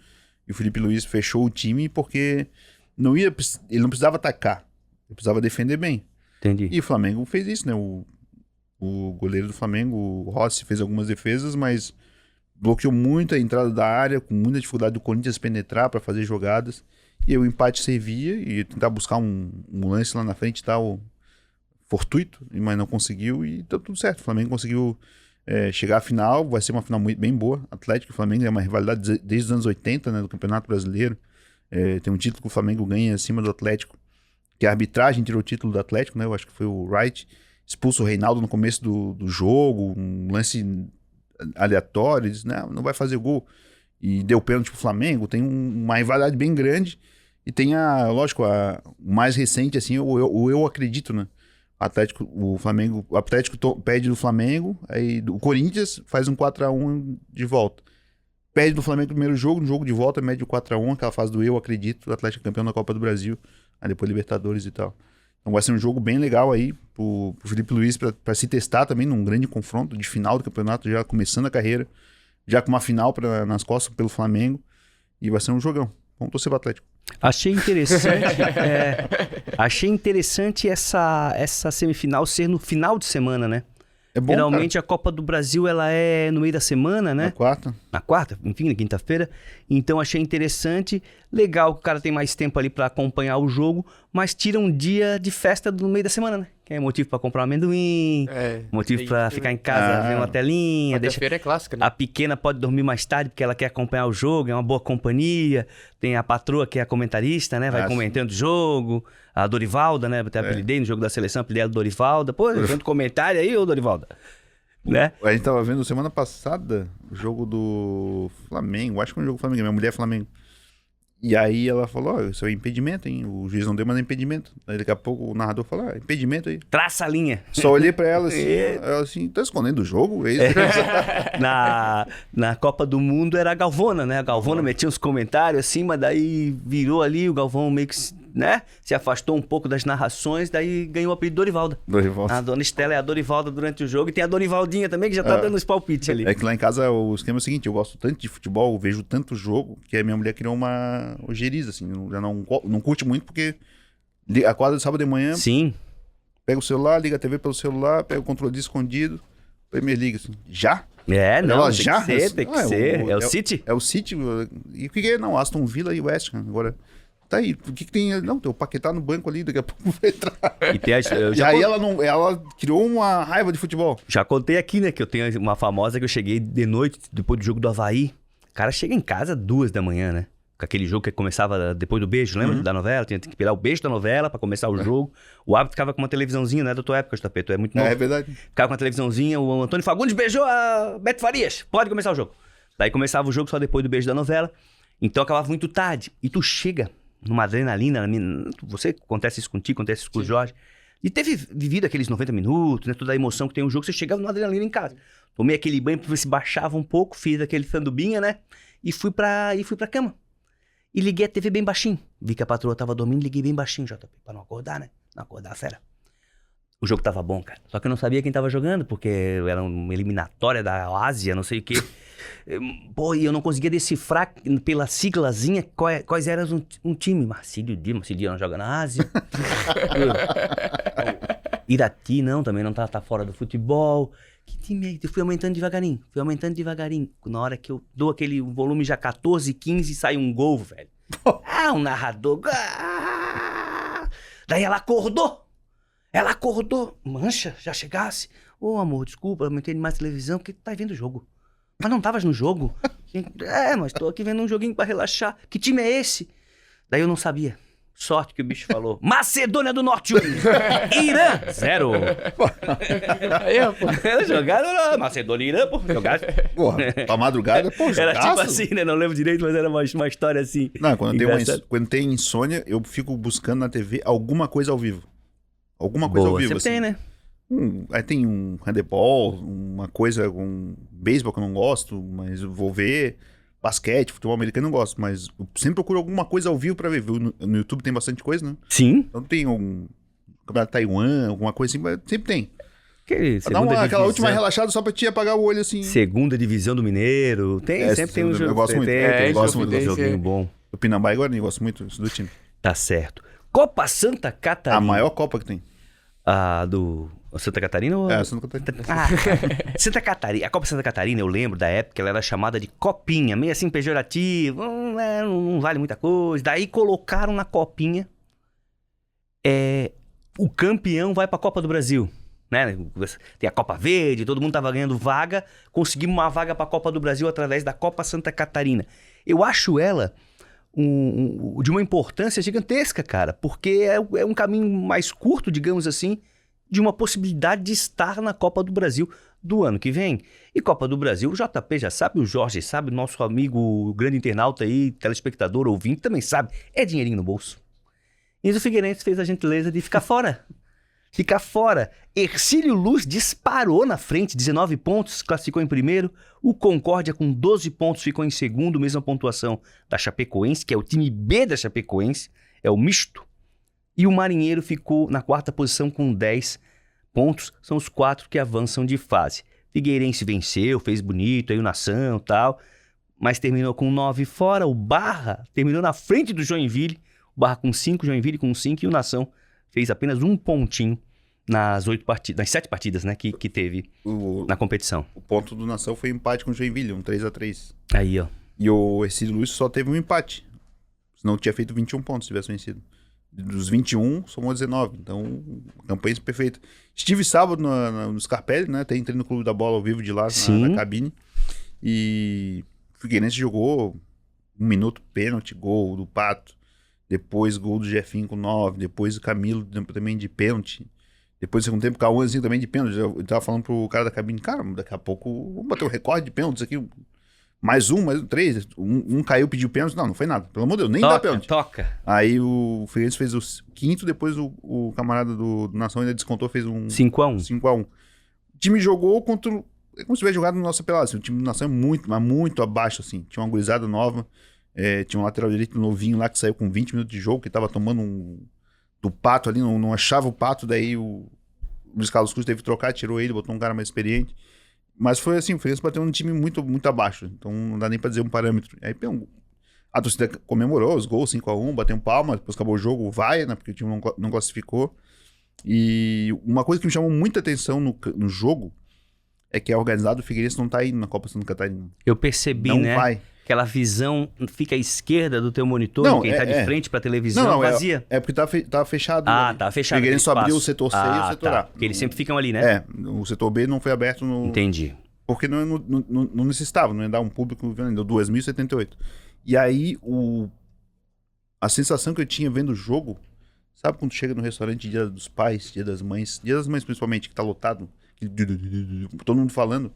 E o Felipe Luiz fechou o time porque ele não precisava atacar, ele precisava defender bem. Entendi. E o Flamengo fez isso, né? O goleiro do Flamengo, o Rossi, fez algumas defesas, mas bloqueou muito a entrada da área, com muita dificuldade do Corinthians penetrar para fazer jogadas. E aí o empate servia e tentar buscar um lance lá na frente e tal, fortuito, mas não conseguiu e deu tudo certo. O Flamengo conseguiu chegar à final, vai ser uma final bem boa. Atlético e Flamengo é uma rivalidade desde os anos 80, né, do Campeonato Brasileiro. Tem um título que o Flamengo ganha acima do Atlético, que a arbitragem tirou o título do Atlético, né? Eu acho que foi o Wright, expulsa o Reinaldo no começo do jogo, um lance aleatório, diz, não vai fazer gol. E deu pênalti pro Flamengo, tem uma rivalidade bem grande. E tem lógico, o mais recente, assim, eu acredito, né? O Atlético perde do Flamengo, aí o Corinthians faz um 4-1 de volta. Perde do Flamengo no primeiro jogo, no jogo de volta mede o 4-1, aquela fase do eu acredito, o Atlético campeão da Copa do Brasil, aí depois Libertadores e tal. Então vai ser um jogo bem legal aí pro Felipe Luiz pra se testar também num grande confronto de final do campeonato, já começando a carreira, já com uma final nas costas pelo Flamengo, e vai ser um jogão. Vamos torcer pro Atlético. Achei interessante essa semifinal ser no final de semana, né? É bom, geralmente cara. A Copa do Brasil ela é no meio da semana, né? Na quarta, enfim, na quinta-feira. Então achei interessante, legal que o cara tem mais tempo ali pra acompanhar o jogo, mas tira um dia de festa no meio da semana, né? Que é motivo pra comprar um amendoim, motivo pra ficar em casa, ver uma telinha. Quarta-feira é clássica, né? A pequena pode dormir mais tarde porque ela quer acompanhar o jogo, é uma boa companhia. Tem a patroa que é a comentarista, né? Vai comentando o jogo. A Dorivalda, né? Até apelidei no jogo da seleção, apelidei ela Dorivalda. Pô, tanto comentário aí, ô Dorivalda. Né? A gente tava vendo semana passada o jogo do Flamengo, acho que foi um jogo do Flamengo, minha mulher é Flamengo. E aí ela falou, isso é impedimento, hein? O juiz não deu, mas é impedimento. Aí daqui a pouco o narrador falou, impedimento aí. Traça a linha. Só olhei pra ela assim, ela assim, tá escondendo o jogo? É isso? Na Copa do Mundo era a Galvona, né? A Galvona metia uns comentários assim, mas daí virou ali, o Galvão meio que né, se afastou um pouco das narrações, daí ganhou o apelido Dorivalda. A dona Estela é a Dorivalda durante o jogo, e tem a Dorivaldinha também, que já tá dando os palpites ali. É que lá em casa o esquema é o seguinte, eu gosto tanto de futebol, eu vejo tanto jogo, que a minha mulher criou uma ojeriza, assim, já não curte muito, porque acorda de sábado de manhã, Sim. pega o celular, liga a TV pelo celular, pega o controle escondido, Premier League, assim, já? É, não, Ela tem já? que ser, tem que ser. É o City? É o City, e o que é? Não, Aston Villa e West Ham, agora... Tá aí, o que tem? Não, tem o Paquetá no banco ali, daqui a pouco vai entrar. E aí ela criou uma raiva de futebol. Já contei aqui, né, que eu tenho uma famosa que eu cheguei de noite, depois do jogo do Avaí. O cara chega em casa 2 da manhã, né? Com aquele jogo que começava depois do beijo, lembra da novela? Tinha que esperar o beijo da novela pra começar o jogo. O árbitro ficava com uma televisãozinha, né, da tua época, JP, tu é muito novo. É verdade. Ficava com uma televisãozinha, o Antônio Fagundes beijou a Beto Farias, pode começar o jogo. Daí começava o jogo só depois do beijo da novela, então acabava muito tarde. E tu chega numa adrenalina, você acontece isso contigo, acontece isso com o Jorge, e teve vivido aqueles 90 minutos, né, toda a emoção que tem um jogo, você chegava numa adrenalina em casa. Tomei aquele banho pra ver se baixava um pouco, fiz aquele sandubinha, né, e fui pra cama. E liguei a TV bem baixinho. Vi que a patroa tava dormindo, liguei bem baixinho, JP, pra não acordar, né, não acordar a fera. O jogo tava bom, cara. Só que eu não sabia quem tava jogando, porque era uma eliminatória da Ásia, não sei o quê. Pô, e eu não conseguia decifrar pela siglazinha quais eram um time. Marcílio Dias não joga na Ásia. Irati não, também não tá fora do futebol. Que time é esse? Eu fui aumentando devagarinho. Na hora que eu dou aquele volume já 14, 15, sai um gol, velho. Um narrador. Daí ela acordou. Mancha, já chegasse. Ô, amor, desculpa, eu aumentei demais a televisão, porque tu tá vendo o jogo. Mas não tavas no jogo? Mas tô aqui vendo um joguinho pra relaxar. Que time é esse? Daí eu não sabia. Sorte que o bicho falou. Macedônia do Norte 1. Irã 0. Aí, pô. Jogaram lá. Macedônia e Irã, pô. Jogaram. Porra, pra madrugada, pô, jogaço. Era tipo assim, né? Não lembro direito, mas era uma história assim. Não, quando tem insônia, eu fico buscando na TV alguma coisa ao vivo. Alguma coisa ao vivo, sempre assim. tem, né? Aí tem um handebol, uma coisa, um beisebol que eu não gosto, mas eu vou ver. Basquete, futebol americano eu não gosto, mas eu sempre procuro alguma coisa ao vivo pra ver. No YouTube tem bastante coisa, né? Sim. Então tem um campeonato Taiwan, alguma coisa assim, mas sempre tem. Aquela última relaxada só pra te apagar o olho assim. Segunda divisão do Mineiro. Sempre tem um jogo. Eu gosto muito. Eu gosto muito do joguinho bom. O Pinambá agora eu gosto muito do time. Tá certo. Copa Santa Catarina. A maior Copa que tem. Do Santa Catarina? Ou... Santa Catarina. Santa Catarina. A Copa Santa Catarina, eu lembro da época, ela era chamada de Copinha, meio assim pejorativo, não vale muita coisa. Daí colocaram na Copinha, o campeão vai pra Copa do Brasil, né? Tem a Copa Verde, todo mundo tava ganhando vaga, conseguimos uma vaga pra Copa do Brasil através da Copa Santa Catarina. Eu acho ela de uma importância gigantesca, cara, porque é um caminho mais curto, digamos assim, de uma possibilidade de estar na Copa do Brasil do ano que vem. E Copa do Brasil, o JP já sabe, o Jorge sabe, nosso amigo, o grande internauta aí, telespectador, ouvinte, também sabe, é dinheirinho no bolso. E o Figueirense fez a gentileza de ficar fora. Hercílio Luz disparou na frente, 19 pontos, classificou em primeiro. O Concórdia com 12 pontos ficou em segundo, mesma pontuação da Chapecoense, que é o time B da Chapecoense, é o misto. E o Marinheiro ficou na quarta posição com 10 pontos, são os 4 que avançam de fase. Figueirense venceu, fez bonito, aí o Nação e tal, mas terminou com 9 fora. O Barra terminou na frente do Joinville, o Barra com 5, Joinville com 5 e o Nação fez apenas um pontinho nas 7 partidas, né, que teve na competição. O ponto do Nação foi empate com o Joinville, um 3-3. Aí, ó. E o Hercílio Luz só teve um empate. Senão tinha feito 21 pontos se tivesse vencido. Dos 21, somou 19. Então, campanha perfeita. Estive sábado no Scarpelli, né? Até entrei no Clube da Bola ao vivo de lá, na cabine. E o Figueirense jogou 1 minuto, pênalti, gol do Pato. Depois gol do Jefinho com 9. Depois o Camilo também de pênalti. Depois, no segundo tempo, o Cauãzinho também de pênalti. Eu tava falando pro cara da cabine, cara, daqui a pouco vamos bater o recorde de pênaltis aqui. Mais 3. Um caiu, pediu pênalti. Não foi nada. Pelo amor de Deus, nem dá pênalti. Aí o Figueirense fez o quinto, depois o camarada do Nação ainda descontou, fez um 5-1. O time jogou contra... É como se tivesse jogado no nosso pelado. Assim, o time do Nação é muito, mas muito abaixo, assim. Tinha uma gurizada nova. Tinha um lateral direito novinho lá que saiu com 20 minutos de jogo, que tava tomando do Pato ali, não achava o Pato, daí o Luiz Carlos Cruz teve que trocar, tirou ele, botou um cara mais experiente. Mas foi assim, o Figueirense bateu um time muito, muito abaixo, então não dá nem pra dizer um parâmetro. Aí a torcida comemorou os gols, 5-1, bateu um palma, depois acabou o jogo, vai, né, porque o time não classificou. E uma coisa que me chamou muita atenção no jogo é que a organizada do Figueirense não tá indo na Copa Santa Catarina. Eu percebi, não né? Vai. Aquela visão fica à esquerda do teu monitor, Não, quem tá de frente pra televisão, vazia. É porque tá fechado. Tá fechado. O Figueirense só abriu o setor C e o setor A. Porque eles sempre ficam ali, né? O setor B não foi aberto no... Entendi. Porque não necessitava, não ia dar um público, deu 2.078. E aí, a sensação que eu tinha vendo o jogo, sabe quando chega no restaurante Dia dos Pais, Dia das Mães principalmente, que tá lotado, todo mundo falando,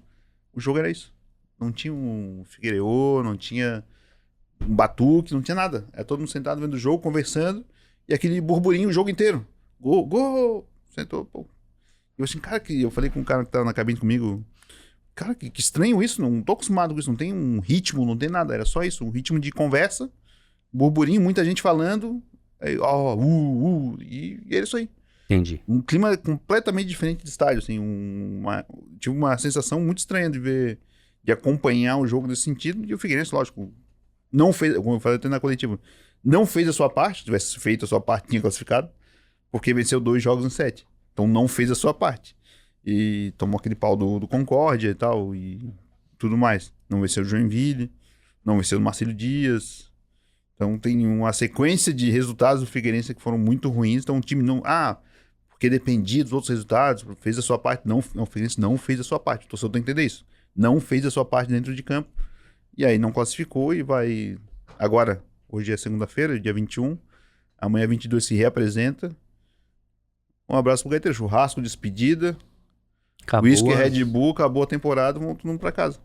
o jogo era isso. Não tinha um Figueiredo, não tinha um batuque, não tinha nada. Era todo mundo sentado vendo o jogo, conversando, e aquele burburinho o jogo inteiro. Gol, gol! Sentou, pô. Eu assim, cara, eu falei com um cara que tava na cabine comigo, cara, que estranho isso, não tô acostumado com isso, não tem um ritmo, não tem nada, era só isso, um ritmo de conversa, burburinho, muita gente falando, aí, e era isso aí. Entendi. Um clima completamente diferente de estádio, assim, tive uma sensação muito estranha de acompanhar o jogo nesse sentido, e o Figueirense, lógico, não fez, como eu falei até na coletiva, não fez a sua parte, se tivesse feito a sua parte, tinha classificado, porque venceu 2 jogos em 7, então não fez a sua parte. E tomou aquele pau do Concórdia e tal, e tudo mais. Não venceu o Joinville, não venceu o Marcílio Dias. Então tem uma sequência de resultados do Figueirense que foram muito ruins. Então o time não... porque dependia dos outros resultados, fez a sua parte. Não, o Figueirense não fez a sua parte. O torcedor tem que entender isso. Não fez a sua parte dentro de campo. E aí não classificou e vai... Agora, hoje é segunda-feira, dia 21. Amanhã, 22, se reapresenta. Um abraço pro Gaiteiro. Churrasco, despedida. Whisky, Red Bull, acabou a temporada, vamos todo mundo pra casa.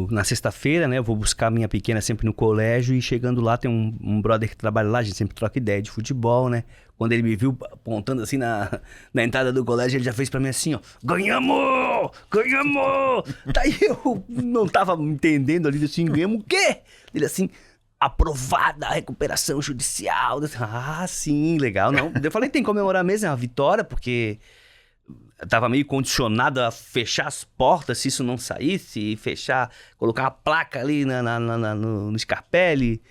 Na sexta-feira, né, eu vou buscar a minha pequena sempre no colégio e chegando lá tem um brother que trabalha lá, a gente sempre troca ideia de futebol, né? Quando ele me viu apontando assim na entrada do colégio, ele já fez pra mim assim, ó, ganhamos! Ganhamos! Daí eu não tava entendendo ali, assim, ganhamos o quê? Ele assim, aprovada a recuperação judicial. Sim, legal. Não, eu falei, tem que comemorar mesmo, é uma vitória, porque... Eu tava meio condicionado a fechar as portas se isso não saísse, colocar uma placa ali no Scarpelli.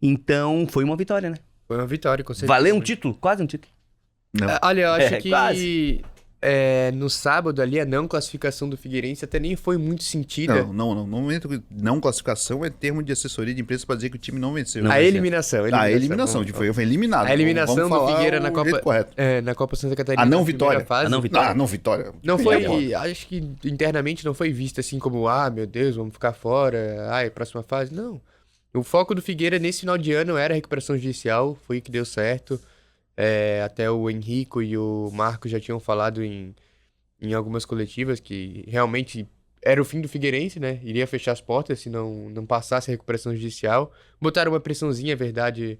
Então, foi uma vitória, né? Foi uma vitória, com certeza. Valeu um título, quase um título. Olha, eu acho que quase. No sábado ali, a não classificação do Figueirense até nem foi muito sentida. Não. No momento que não classificação é termo de assessoria de imprensa pra dizer que o time não venceu. A eliminação. A eliminação, foi eliminado. A eliminação do Figueira na Copa Santa Catarina. A não vitória. Fase. A não vitória. Não foi, acho que internamente não foi vista assim como, meu Deus, vamos ficar fora, próxima fase. Não. O foco do Figueira nesse final de ano era a recuperação judicial, foi o que deu certo. Até o Henrico e o Marco já tinham falado em algumas coletivas que realmente era o fim do Figueirense, né? Iria fechar as portas se não passasse a recuperação judicial. Botaram uma pressãozinha, é verdade,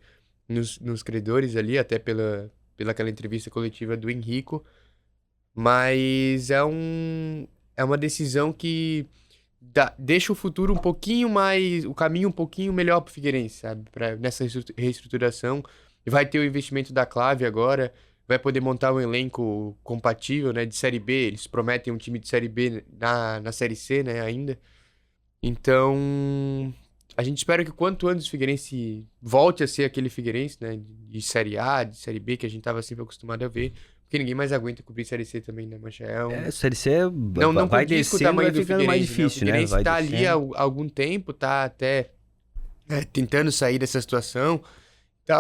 nos credores ali, até pela aquela entrevista coletiva do Henrico. Mas é uma decisão que deixa o futuro um pouquinho mais... O caminho um pouquinho melhor pro Figueirense, sabe? Nessa reestruturação. Vai ter o investimento da Clave agora, vai poder montar um elenco compatível, né, de Série B. Eles prometem um time de Série B na Série C, né, ainda. Então, a gente espera que quanto antes o Figueirense volte a ser aquele Figueirense, né, de Série A, de Série B, que a gente estava sempre acostumado a ver. Porque ninguém mais aguenta cobrir Série C também, né, Mancha? Série C não vai condiz com o descendo, tamanho vai do ficando Figueirense, mais difícil, né? O Figueirense tá ali há algum tempo, tá até tentando sair dessa situação.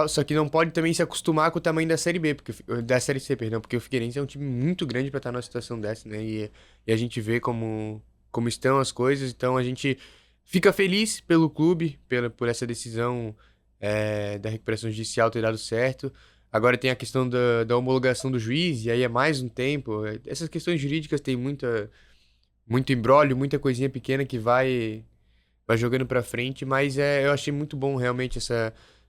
Só que não pode também se acostumar com o tamanho da Série B, da Série C, perdão, porque o Figueirense é um time muito grande para estar numa situação dessa, né? E a gente vê como estão as coisas, então a gente fica feliz pelo clube, por essa decisão da recuperação judicial ter dado certo. Agora tem a questão da homologação do juiz, e aí é mais um tempo. Essas questões jurídicas tem muito imbróglio, muita coisinha pequena que vai jogando para frente, mas eu achei muito bom realmente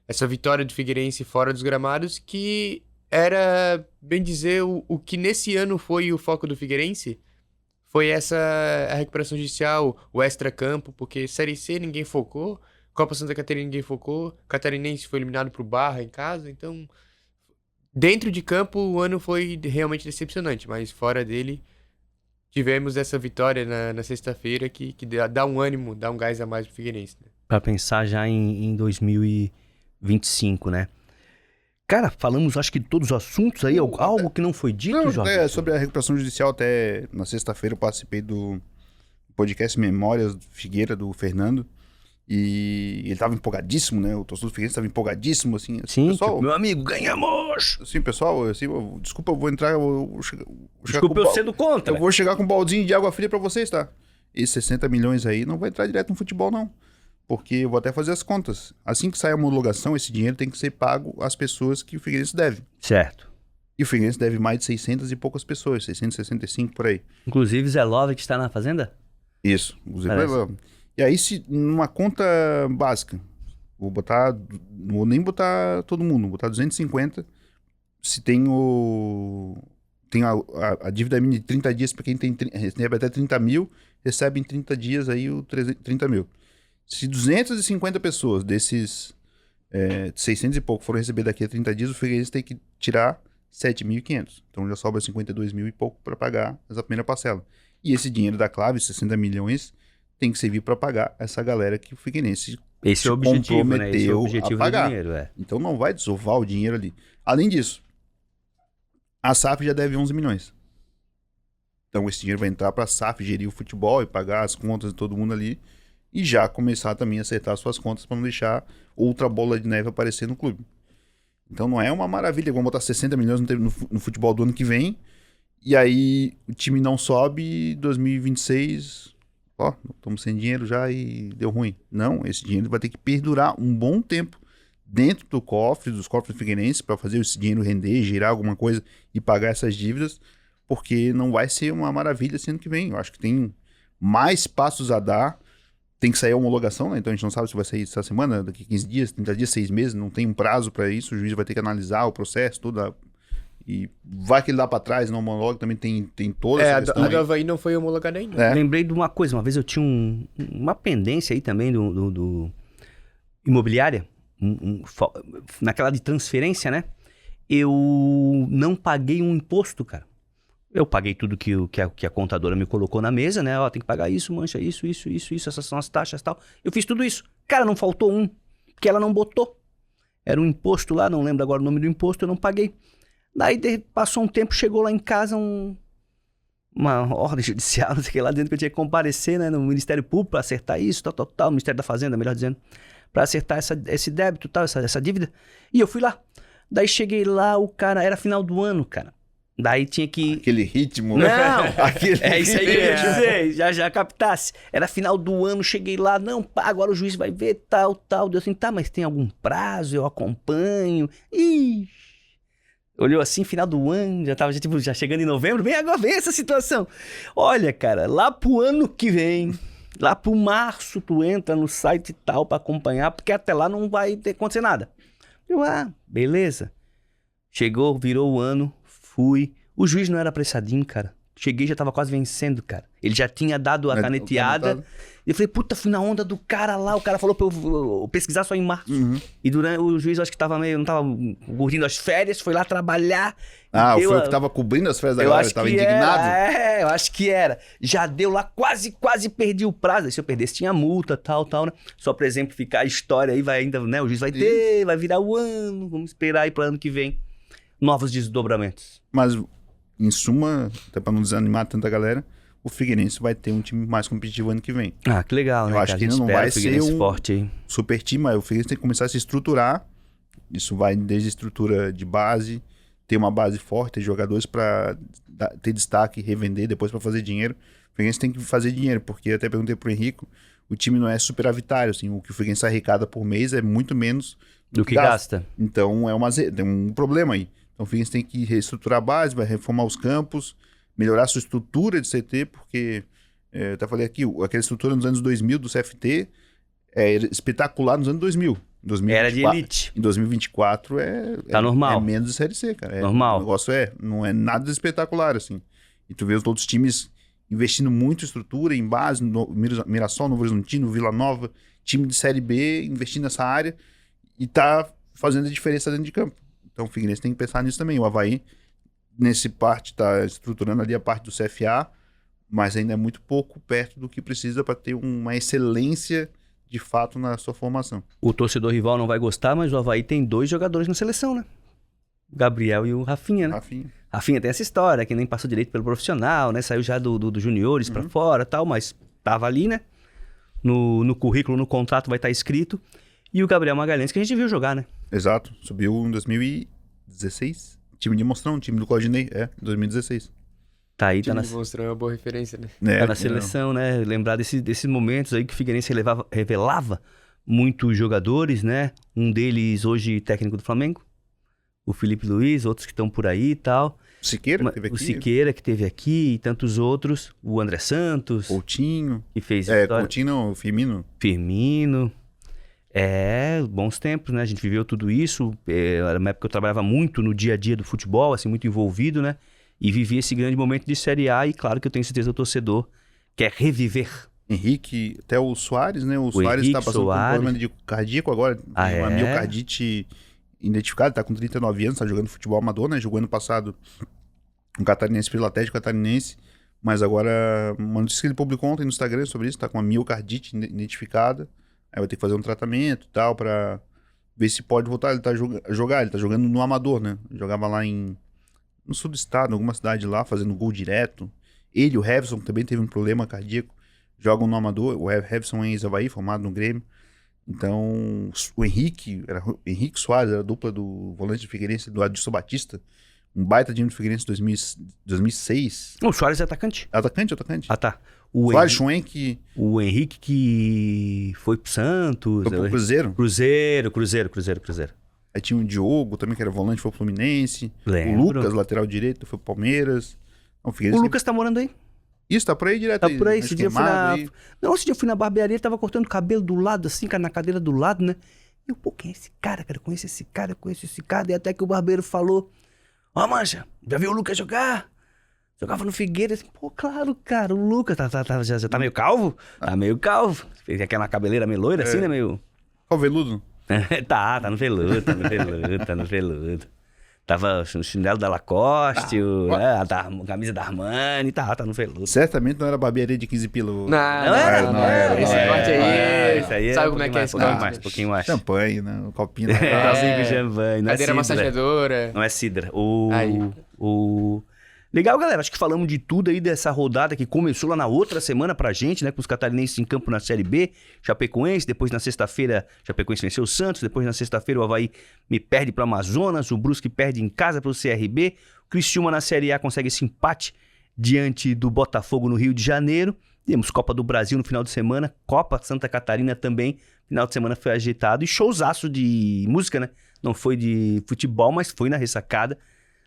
essa vitória do Figueirense fora dos gramados, que era, bem dizer, o que nesse ano foi o foco do Figueirense, foi a recuperação judicial, o extra-campo, porque Série C ninguém focou, Copa Santa Catarina ninguém focou. Catarinense foi eliminado pro Barra em casa. Então, dentro de campo, o ano foi realmente decepcionante. Mas fora dele, tivemos essa vitória na sexta-feira que dá um ânimo, dá um gás a mais pro Figueirense, né? Pra pensar já em 2025, né? Cara, falamos acho que de todos os assuntos aí, algo que não foi dito, Não, Jorge? sobre a recuperação judicial, até na sexta-feira eu participei do podcast Memórias Figueira, do Fernando, e ele tava empolgadíssimo, né? O torcedor do Figueirense tava empolgadíssimo, assim. Sim, pessoal, meu amigo, ganhamos! assim, pessoal, assim, desculpa, eu vou entrar, eu vou chegar Desculpa eu sendo contra. eu vou chegar com um baldinho de água fria pra vocês, tá? Esses 60 milhões aí não vai entrar direto no futebol, não. Porque eu vou até fazer as contas. Assim que sai a homologação, esse dinheiro tem que ser pago às pessoas que o Figueirense deve. Certo. E o Figueirense deve mais de 600 e poucas pessoas, 665 por aí. Inclusive Zé Love que está na fazenda? Isso. Parece. E aí, se numa conta básica, não vou nem botar todo mundo, vou botar 250. Se tem a dívida mínima de 30 dias para quem recebe até 30 mil, recebe em 30 dias aí o 30 mil. Se 250 pessoas desses 600 e pouco foram receber daqui a 30 dias, o Figueirense tem que tirar 7.500. Então já sobra 52 mil e pouco para pagar essa primeira parcela. E esse dinheiro da Clave, 60 milhões, tem que servir para pagar essa galera que o Figueirense Esse é o objetivo, né? Esse é o comprometeu objetivo a do pagar. dinheiro, Então não vai desovar o dinheiro ali. Além disso, a SAF já deve 11 milhões. Então esse dinheiro vai entrar para a SAF gerir o futebol e pagar as contas de todo mundo ali. E já começar também a acertar suas contas para não deixar outra bola de neve aparecer no clube. Então não é uma maravilha, vamos botar 60 milhões no futebol do ano que vem, e aí o time não sobe e 2026, estamos sem dinheiro já e deu ruim. Não, esse dinheiro vai ter que perdurar um bom tempo dentro dos cofres do Figueirense para fazer esse dinheiro render, girar alguma coisa e pagar essas dívidas, porque não vai ser uma maravilha esse ano que vem. Eu acho que tem mais passos a dar. Tem que sair a homologação, né? Então a gente não sabe se vai sair essa semana, daqui 15 dias, 30 dias, 6 meses, não tem um prazo para isso, o juiz vai ter que analisar o processo, tudo. E vai que ele dá para trás, não homologa, também tem toda essa questão. A do Avaí não foi homologada ainda. Lembrei de uma coisa, uma vez eu tinha uma pendência aí também do imobiliária, naquela de transferência, né? Eu não paguei um imposto, cara. Eu paguei tudo que a contadora me colocou na mesa, né? Ó, tem que pagar isso, mancha, isso, essas são as taxas e tal. Eu fiz tudo isso. Cara, não faltou um, porque ela não botou. Era um imposto lá, não lembro agora o nome do imposto, eu não paguei. Daí passou um tempo, chegou lá em casa uma ordem judicial, não sei o que lá dentro, que eu tinha que comparecer, né, no Ministério Público para acertar isso, tal, Ministério da Fazenda, melhor dizendo, para acertar esse débito, tal, essa dívida. E eu fui lá. Daí cheguei lá, o cara, era final do ano, cara. Daí tinha que... Aquele ritmo. Não, é isso aí que eu ia dizer, já captasse. Era final do ano, cheguei lá, não, pá, agora o juiz vai ver, tal. Deu assim, tá, mas tem algum prazo, eu acompanho. Ih, olhou assim, final do ano, já tava já chegando em novembro, vem agora, vem essa situação. Olha, cara, lá pro ano que vem, lá pro março, tu entra no site e tal pra acompanhar, porque até lá não vai acontecer nada. Eu, beleza. Chegou, virou o ano, fui. O juiz não era apressadinho, cara. Cheguei, já tava quase vencendo, cara. Ele já tinha dado a caneteada. E eu falei, puta, fui na onda do cara lá. O cara falou pra eu pesquisar só em março. Uhum. E durante o juiz, acho que tava não tava curtindo as férias, foi lá trabalhar. Foi o que tava cobrindo as férias da galera, tava indignado? Eu acho que era. Já deu lá, quase perdi o prazo. Aí se eu perdesse, tinha multa, tal, né? Só pra exemplificar a história aí, vai ainda, né? O juiz vai ter, vai virar o ano. Vamos esperar aí pro ano que vem. Novos desdobramentos. Mas, em suma, até pra não desanimar tanta galera, o Figueirense vai ter um time mais competitivo ano que vem. Que legal, né? Eu acho que não vai ser um forte aí. Super time, mas o Figueirense tem que começar a se estruturar. Isso vai desde estrutura de base, ter uma base forte, ter jogadores para ter destaque, revender, depois para fazer dinheiro. O Figueirense tem que fazer dinheiro, porque eu até perguntei pro Henrico, o time não é superavitário, assim, o que o Figueirense arrecada por mês é muito menos do que gasta. Então tem um problema aí. Então o Figueirense tem que reestruturar a base, vai reformar os campos, melhorar a sua estrutura de CT, porque eu até falei aqui, aquela estrutura nos anos 2000 do CFT é espetacular nos anos 2000. 2024, era de elite. Em 2024 tá normal. É menos de Série C, cara. Normal. O negócio não é nada espetacular, assim. E tu vê os outros times investindo muito em estrutura, em base, no Mirassol, Novo Horizontino, Vila Nova, time de Série B investindo nessa área e tá fazendo a diferença dentro de campo. Então o Figueirense tem que pensar nisso também. O Avaí, nesse parte, tá estruturando ali a parte do CFA, mas ainda é muito pouco perto do que precisa para ter uma excelência de fato na sua formação. O torcedor rival não vai gostar, mas o Avaí tem 2 jogadores na seleção, né? O Gabriel e o Rafinha, né? Rafinha tem essa história, que nem passou direito pelo profissional, né? Saiu já do juniores pra fora e tal, mas tava ali, né? No currículo, no contrato vai estar escrito. E o Gabriel Magalhães, que a gente viu jogar, né? Exato. Subiu em 2016. Time de Monstrão, time do Claudinei. 2016. Tá aí, time tá de Monstrão é uma boa referência, né? tá na seleção, né? Lembrar desses momentos aí que o Figueirense revelava muitos jogadores, né? Um deles hoje técnico do Flamengo. O Felipe Luiz, outros que estão por aí e tal. Siqueira, que teve aqui. O Siqueira, que teve aqui, e tantos outros. O André Santos. Coutinho. Que fez história. Coutinho não, Firmino. Bons tempos, né? A gente viveu tudo isso. Era uma época que eu trabalhava muito no dia a dia do futebol, assim, muito envolvido, né? E vivi esse grande momento de Série A. E claro que eu tenho certeza que o torcedor quer reviver. Henrique, até o Soares, né? O Soares tá passando por um problema de cardíaco agora. Uma miocardite identificado, tá com 39 anos, tá jogando futebol amador, né? Jogou ano passado um catarinense pelo Atlético Catarinense, mas agora, uma notícia que ele publicou ontem no Instagram sobre isso, tá com uma miocardite identificada, aí vai ter que fazer um tratamento e tal, pra ver se pode voltar, ele tá ele tá jogando no amador, né? Jogava lá no sul do estado, em alguma cidade lá, fazendo gol direto. Ele, o Revson, também teve um problema cardíaco, jogam no amador, o Revson é ex-Avaí, formado no Grêmio. Então, o Henrique Soares, era a dupla do volante do Figueirense, do Adilson Batista, um baita time do Figueirense 2006. O Soares é atacante. Atacante. Ah, tá. Soares, Schwenk. O Henrique que foi pro Santos. Foi pro Cruzeiro. Cruzeiro. Aí tinha o Diogo também, que era volante, foi pro Fluminense. Lembro. O Lucas, lateral direito, foi pro Palmeiras. O Lucas tá morando aí. Isso, tá por aí direto. Tá por aí. Esse dia eu fui na barbearia, ele tava cortando o cabelo do lado, assim, cara, na cadeira do lado, né? E eu, quem é esse cara, cara? Eu conheço esse cara. E até que o barbeiro falou: Mancha, já viu o Lucas jogar? Jogava no Figueiras. Claro, cara, o Lucas já tá meio calvo? Tá meio calvo. Fez aquela cabeleira meio loira, assim, né? Meio... Calveludo. tá no veludo. Tava no chinelo da Lacoste, a camisa da Armani, tá no veludo. Certamente não era barbearia de 15 pila. Não era. Esse corte aí. Esse aí sabe como é que é esse corte? Um pouquinho mais. Champanhe, né? Um copinho. Champanhe. Cadeira massageadora. Não é cidra. Legal, galera. Acho que falamos de tudo aí dessa rodada que começou lá na outra semana pra gente, né? Com os catarinenses em campo na Série B. Chapecoense, depois na sexta-feira, Chapecoense venceu o Santos. Depois na sexta-feira o Avaí me perde pro Amazonas. O Brusque perde em casa pro CRB. O Criciúma na Série A consegue esse empate diante do Botafogo no Rio de Janeiro. Temos Copa do Brasil no final de semana. Copa Santa Catarina também. Final de semana foi ajeitado. E showzaço de música, né? Não foi de futebol, mas foi na ressacada.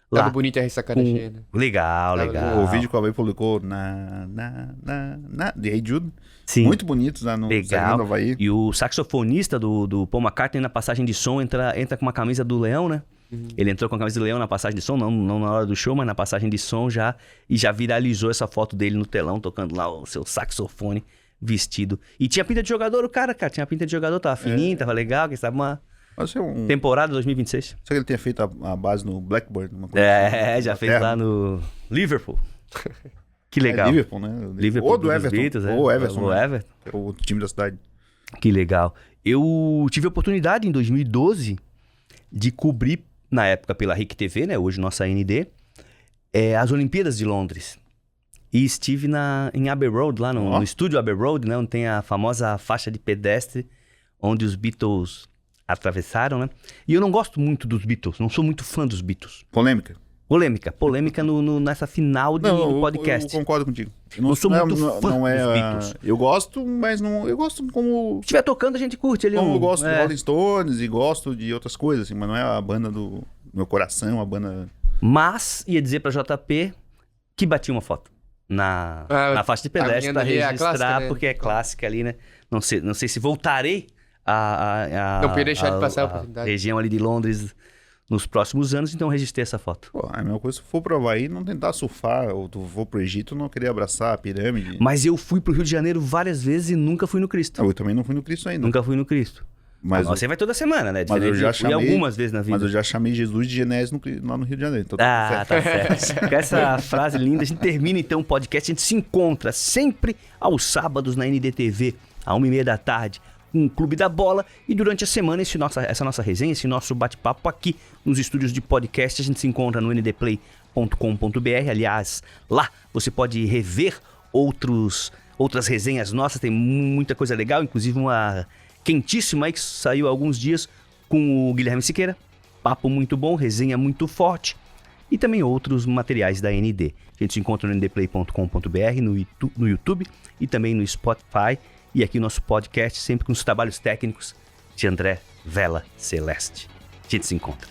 Tava bonita a ressacada cheia, né? Legal. O vídeo que o Avaí publicou de Hey Jude. Sim. Muito bonito lá no Legal. Do Avaí. E o saxofonista do Paul McCartney na passagem de som entra com uma camisa do Leão, né? Ele entrou com a camisa do Leão na passagem de som, não na hora do show, mas na passagem de som já. E já viralizou essa foto dele no telão, tocando lá o seu saxofone vestido. E tinha pinta de jogador o cara. Tinha pinta de jogador, tava fininho, tava legal, quem sabe uma... Temporada 2026. Será que ele tinha feito a base no Blackburn? Uma coisa assim, já fez lá no Liverpool. Que legal. Liverpool, né? Liverpool ou do Everton. Beatles, ou Everton. O Everton. É o time da cidade. Que legal. Eu tive a oportunidade em 2012 de cobrir, na época pela RIC TV, né? Hoje nossa AND, as Olimpíadas de Londres. E estive em Abbey Road, lá no estúdio Abbey Road, né? Onde tem a famosa faixa de pedestre, onde os Beatles atravessaram, né? E eu não gosto muito dos Beatles, não sou muito fã dos Beatles. Polêmica nessa final do podcast. Eu concordo contigo. Eu sou muito fã dos Beatles. Eu gosto, mas não... Eu gosto como... Se estiver tocando, a gente curte ali. Eu gosto de Rolling Stones e gosto de outras coisas, assim, mas não é a banda do meu coração, a banda... Mas, ia dizer pra JP que bati uma foto na faixa de pedestre pra registrar, clássica, né? Porque é clássica ali, né? Não sei se voltarei não podia deixar de passar a oportunidade. Região ali de Londres nos próximos anos, então eu registrei essa foto. Pô, a mesma coisa, se for pro Havaí, não tentar surfar, ou tu for pro Egito, não querer abraçar a pirâmide. Mas eu fui pro Rio de Janeiro várias vezes e nunca fui no Cristo. Eu também não fui no Cristo ainda. Nunca fui no Cristo. Mas Você vai toda semana, né? mas eu já fui algumas vezes na vida. Mas eu já chamei Jesus de Genésio lá no Rio de Janeiro. Então tá certo. Com essa frase linda, a gente termina então o podcast. A gente se encontra sempre aos sábados na NDTV, às 1h30 da tarde, com o Clube da Bola. E durante a semana, essa nossa resenha, esse nosso bate-papo aqui nos estúdios de podcast, a gente se encontra no ndplay.com.br. Aliás, lá você pode rever outras resenhas nossas, tem muita coisa legal, inclusive uma quentíssima aí que saiu há alguns dias com o Guilherme Siqueira. Papo muito bom, resenha muito forte. E também outros materiais da ND. A gente se encontra no ndplay.com.br, no YouTube e também no Spotify. E aqui nosso podcast, sempre com os trabalhos técnicos de André Vela Celeste. A gente se encontra.